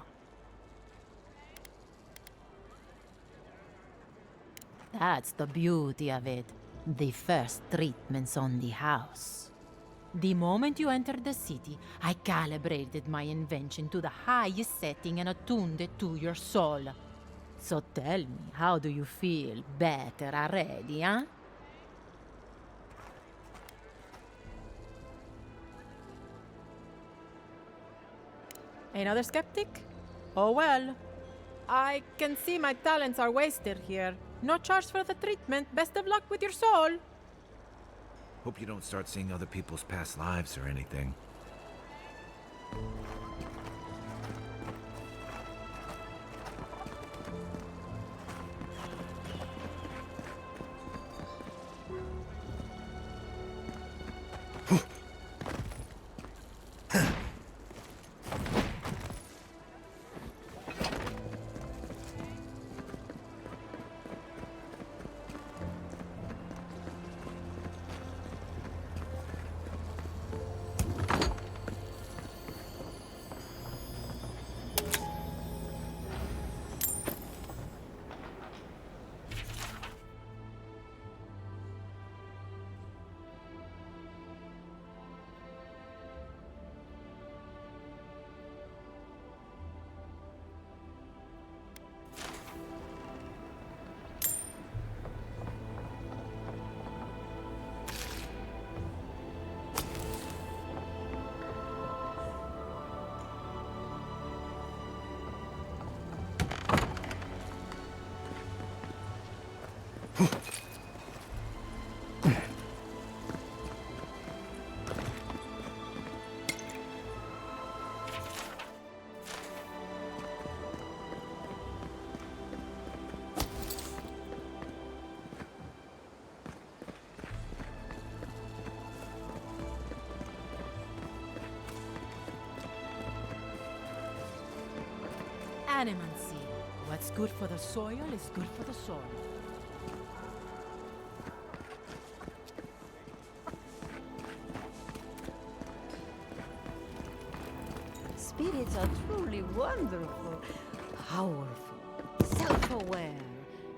That's the beauty of it. The first treatments on the house. The moment you entered the city, I calibrated my invention to the highest setting and attuned it to your soul. So tell me, how do you feel? Better already, huh? Another skeptic? Oh well. I can see my talents are wasted here. No charge for the treatment. Best of luck with your soul. Hope you don't start seeing other people's past lives or anything. Animancy. What's good for the soil is good for the soil. Spirits are truly wonderful, powerful, self-aware,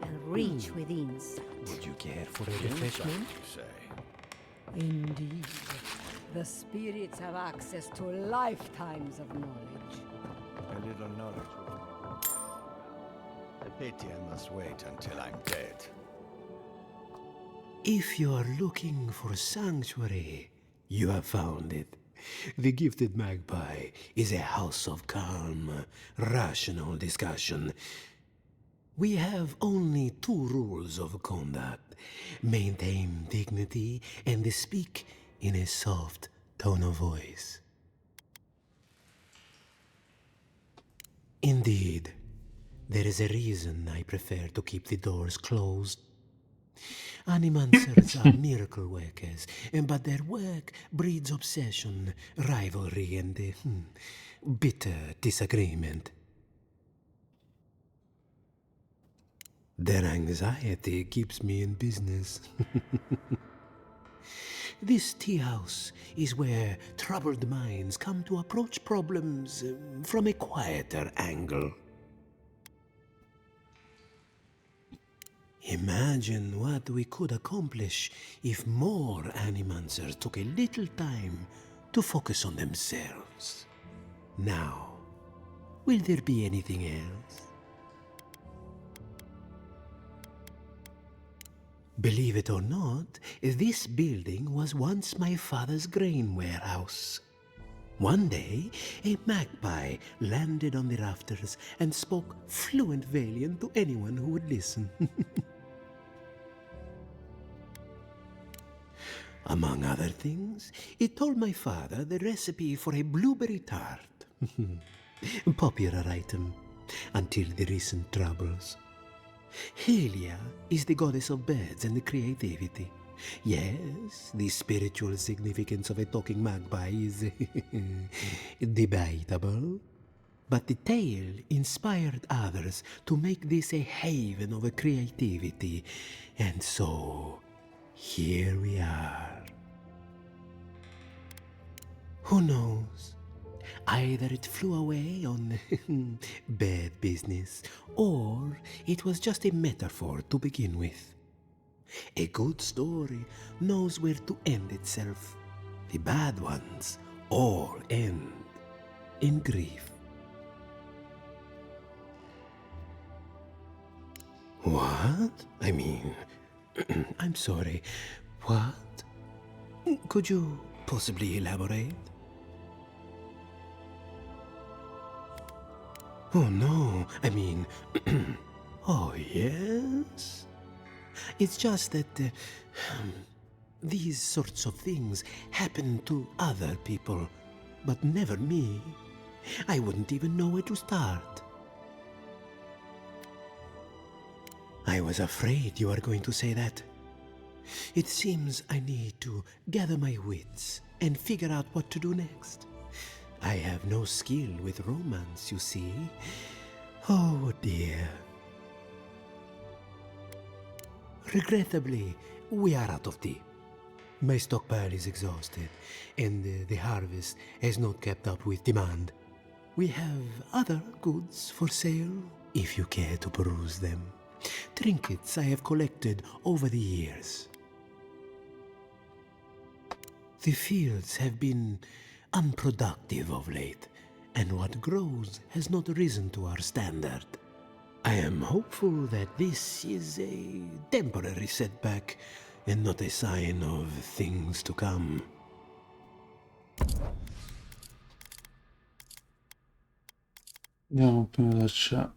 and reach with insight. Would you care for a refreshment? Indeed. The spirits have access to lifetimes of knowledge. A little knowledge would... I pity I must wait until I'm dead. If you are looking for sanctuary, you have found it. The Gifted Magpie is a house of calm, rational discussion. We have only 2 rules of conduct. Maintain dignity and speak in a soft tone of voice. Indeed, there is a reason I prefer to keep the doors closed. Animancers are miracle workers, but their work breeds obsession, rivalry, and bitter disagreement. Their anxiety keeps me in business. This tea house is where troubled minds come to approach problems from a quieter angle. Imagine what we could accomplish if more Animancers took a little time to focus on themselves. Now, will there be anything else? Believe it or not, this building was once my father's grain warehouse. One day, a magpie landed on the rafters and spoke fluent Valian to anyone who would listen. Among other things, it told my father the recipe for a blueberry tart. Popular item until the recent troubles. Helia is the goddess of birds and creativity. Yes, the spiritual significance of a talking magpie is debatable. But the tale inspired others to make this a haven of creativity. And so, here we are. Who knows? Either it flew away on bad business, or it was just a metaphor to begin with. A good story knows where to end itself. The bad ones all end in grief. What? I mean, I'm sorry. What? Could you possibly elaborate? Oh no, I mean, oh yes? It's just that these sorts of things happen to other people, but never me. I wouldn't even know where to start. I was afraid you were going to say that. It seems I need to gather my wits and figure out what to do next. I have no skill with romance, you see. Oh dear. Regrettably, we are out of tea. My stockpile is exhausted, and the harvest has not kept up with demand. We have other goods for sale, if you care to peruse them. Trinkets I have collected over the years. The fields have been unproductive of late, and what grows has not risen to our standard. I am hopeful that this is a temporary setback and not a sign of things to come. Andiamo prima da chat.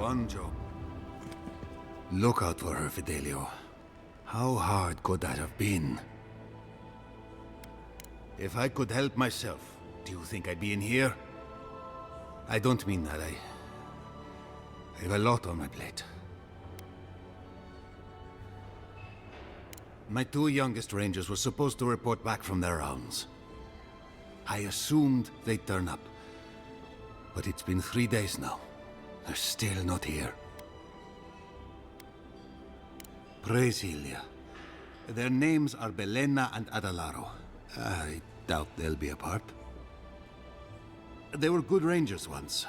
one job. Look out for her, Fidelio. How hard could that have been? If I could help myself, do you think I'd be in here? I don't mean that. I have a lot on my plate. My two youngest rangers were supposed to report back from their rounds. I assumed they'd turn up. But it's been 3 days now. They're still not here. Praise Ilia. Their names are Belena and Adalaro. I doubt they'll be apart. They were good rangers once.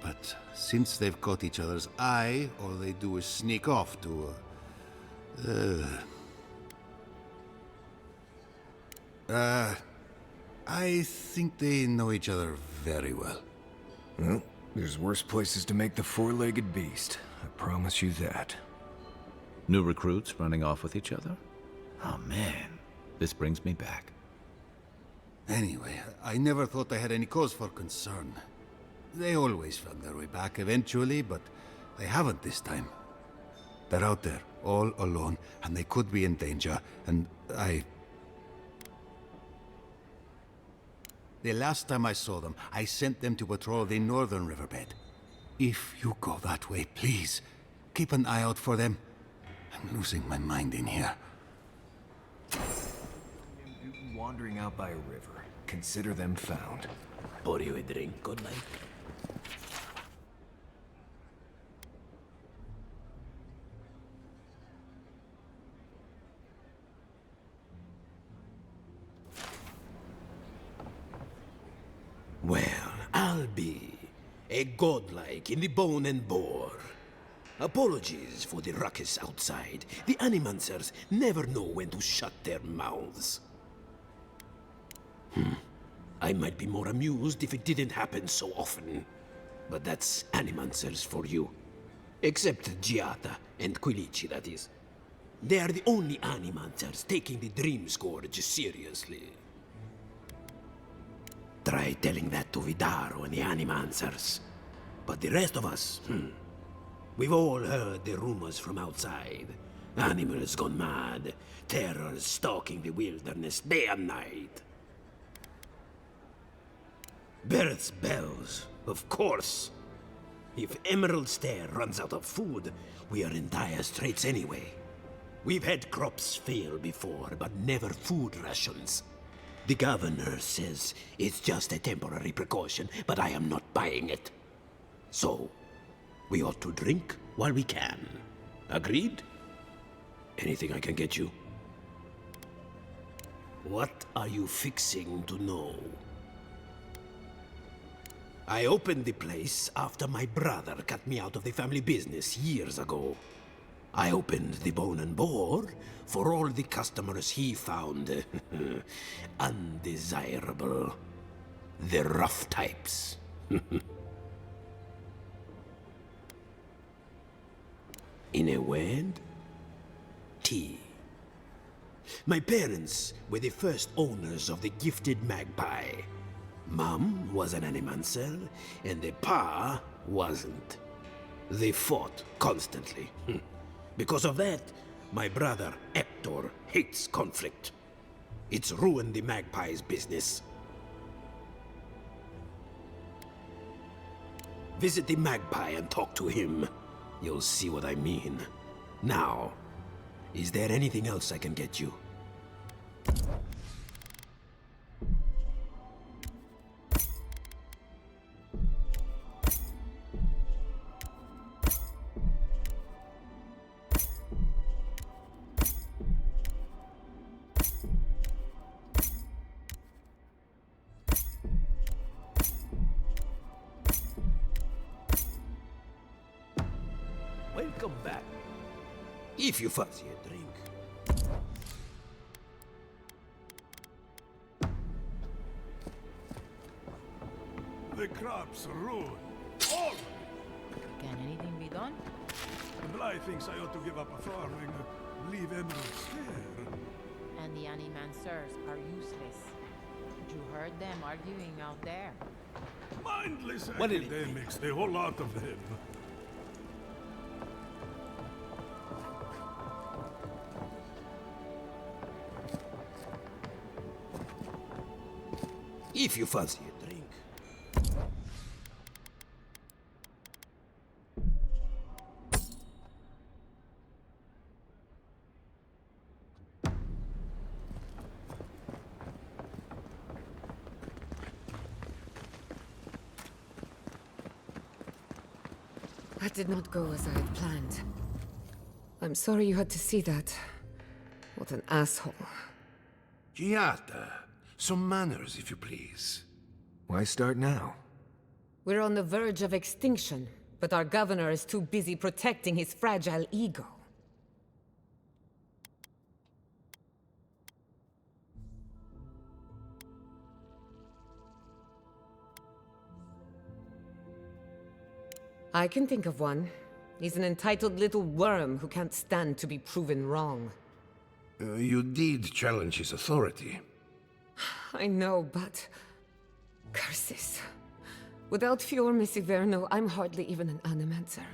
But since they've caught each other's eye, all they do is sneak off to... I think they know each other very well. Well, there's worse places to make the four-legged beast. I promise you that. New recruits running off with each other? Oh man, this brings me back. Anyway, I never thought I had any cause for concern. They always found their way back eventually, but they haven't this time. They're out there, all alone, and they could be in danger, and The last time I saw them, I sent them to patrol the northern riverbed. If you go that way, please, keep an eye out for them. I'm losing my mind in here. Wandering out by a river. Consider them found. Pour you a drink, good night. Well, I'll be a godlike in the bone and bore. Apologies for the ruckus outside. The Animancers never know when to shut their mouths. I might be more amused if it didn't happen so often. But that's Animancers for you. Except Giata and Quilici, that is. They are the only Animancers taking the Dream Scourge seriously. Try telling that to Vidaro and the Animancers. But the rest of us, we've all heard the rumors from outside. Animals gone mad, terrors stalking the wilderness day and night. Birth's bells, of course. If Emerald Stair runs out of food, we are in dire straits anyway. We've had crops fail before, but never food rations. The governor says it's just a temporary precaution, but I am not buying it. So, we ought to drink while we can. Agreed? Anything I can get you? What are you fixing to know? I opened the place after my brother cut me out of the family business years ago. I opened the Bone and Boar for all the customers he found undesirable. The rough types. In a word, tea. My parents were the first owners of the gifted magpie. Mom was an Animancer, and the pa wasn't. They fought constantly. Because of that, my brother Hector hates conflict. It's ruined the magpie's business. Visit the magpie and talk to him. You'll see what I mean. Now, is there anything else I can get you? Welcome back. If you fancy a drink. The crops ruined. All of it. Can anything be done? Bly thinks I ought to give up farming, leave Emerald Stair. And the Animancers are useless. You heard them arguing out there. Mindless What did it academics, the whole lot of them. If you fancy a drink. That did not go as I had planned. I'm sorry you had to see that. What an asshole. Giata, some manners, if you please. Why start now? We're on the verge of extinction, but our governor is too busy protecting his fragile ego. I can think of one. He's an entitled little worm who can't stand to be proven wrong. You did challenge his authority. I know, but... curses. Without Fior Messiverno, I'm hardly even an animancer.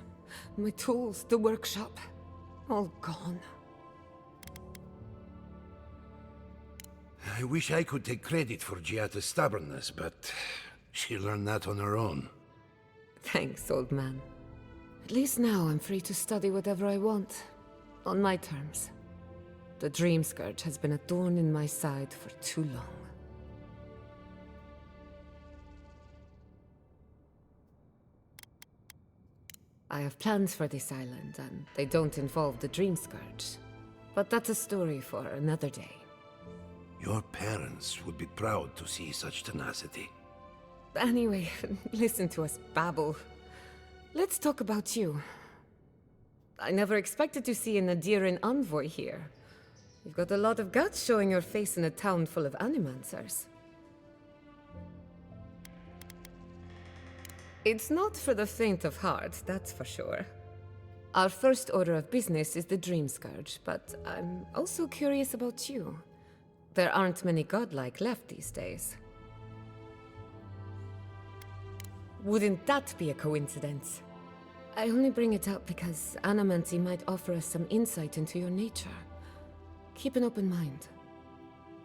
My tools, the workshop, all gone. I wish I could take credit for Giata's stubbornness, but she learned that on her own. Thanks, old man. At least now I'm free to study whatever I want. On my terms. The Dream Scourge has been a thorn in my side for too long. I have plans for this island, and they don't involve the Dream Scourge. But that's a story for another day. Your parents would be proud to see such tenacity. Anyway, listen to us babble. Let's talk about you. I never expected to see an Adiran envoy here. You've got a lot of guts showing your face in a town full of animancers. It's not for the faint of heart, that's for sure. Our first order of business is the Dream Scourge, but I'm also curious about you. There aren't many godlike left these days. Wouldn't that be a coincidence? I only bring it up because Animancy might offer us some insight into your nature. Keep an open mind.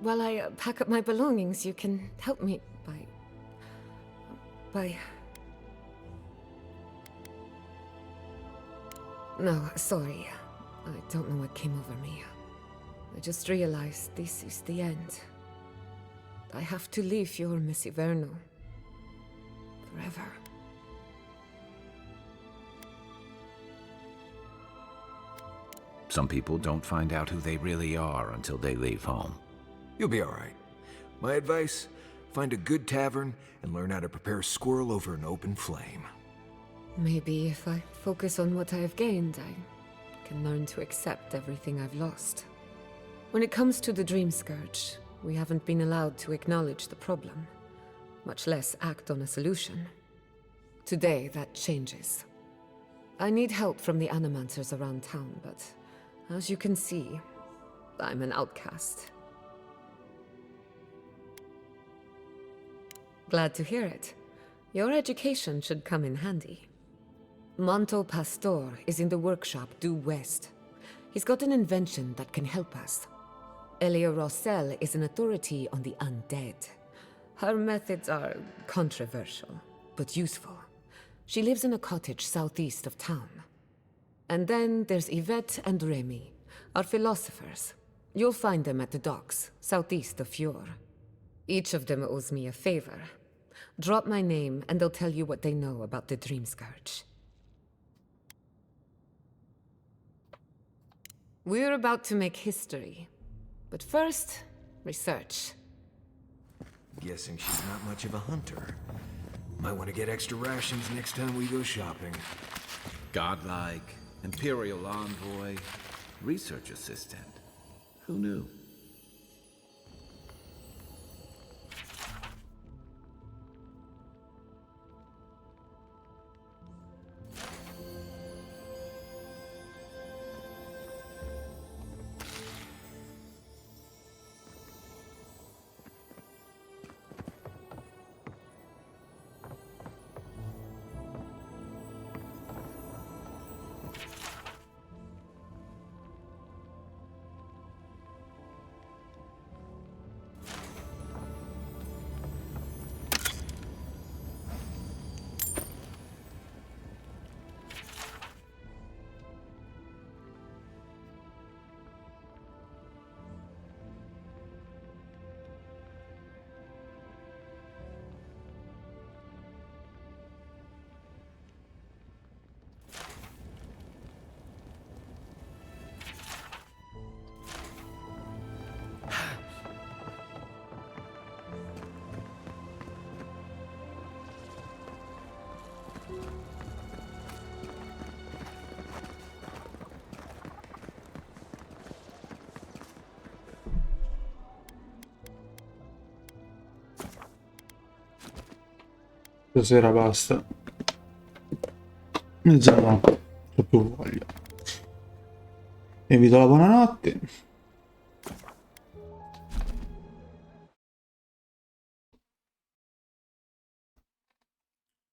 While I pack up my belongings, you can help me by... No, sorry. I don't know what came over me. I just realized this is the end. I have to leave Fior Messiverno. Forever. Some people don't find out who they really are until they leave home. You'll be all right. My advice, find a good tavern and learn how to prepare a squirrel over an open flame. Maybe if I focus on what I have gained, I can learn to accept everything I've lost. When it comes to the Dream Scourge, we haven't been allowed to acknowledge the problem, much less act on a solution. Today, that changes. I need help from the animancers around town, but as you can see, I'm an outcast. Glad to hear it. Your education should come in handy. Monto Pastor is in the workshop due west. He's got an invention that can help us. Elia Rossell is an authority on the undead. Her methods are controversial, but useful. She lives in a cottage southeast of town. And then there's Yvette and Remy, our philosophers. You'll find them at the docks, southeast of Fjord. Each of them owes me a favor. Drop my name and they'll tell you what they know about the Dream Scourge. We're about to make history. But first, research. Guessing she's not much of a hunter. Might want to get extra rations next time we go shopping. Godlike, Imperial Envoy, Research Assistant. Who knew? Stasera basta. Mezzanotte, ho più voglia. E vi do la buonanotte.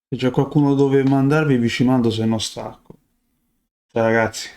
Se c'è qualcuno dove mandarvi vi ci mando, se no stacco. Ciao ragazzi.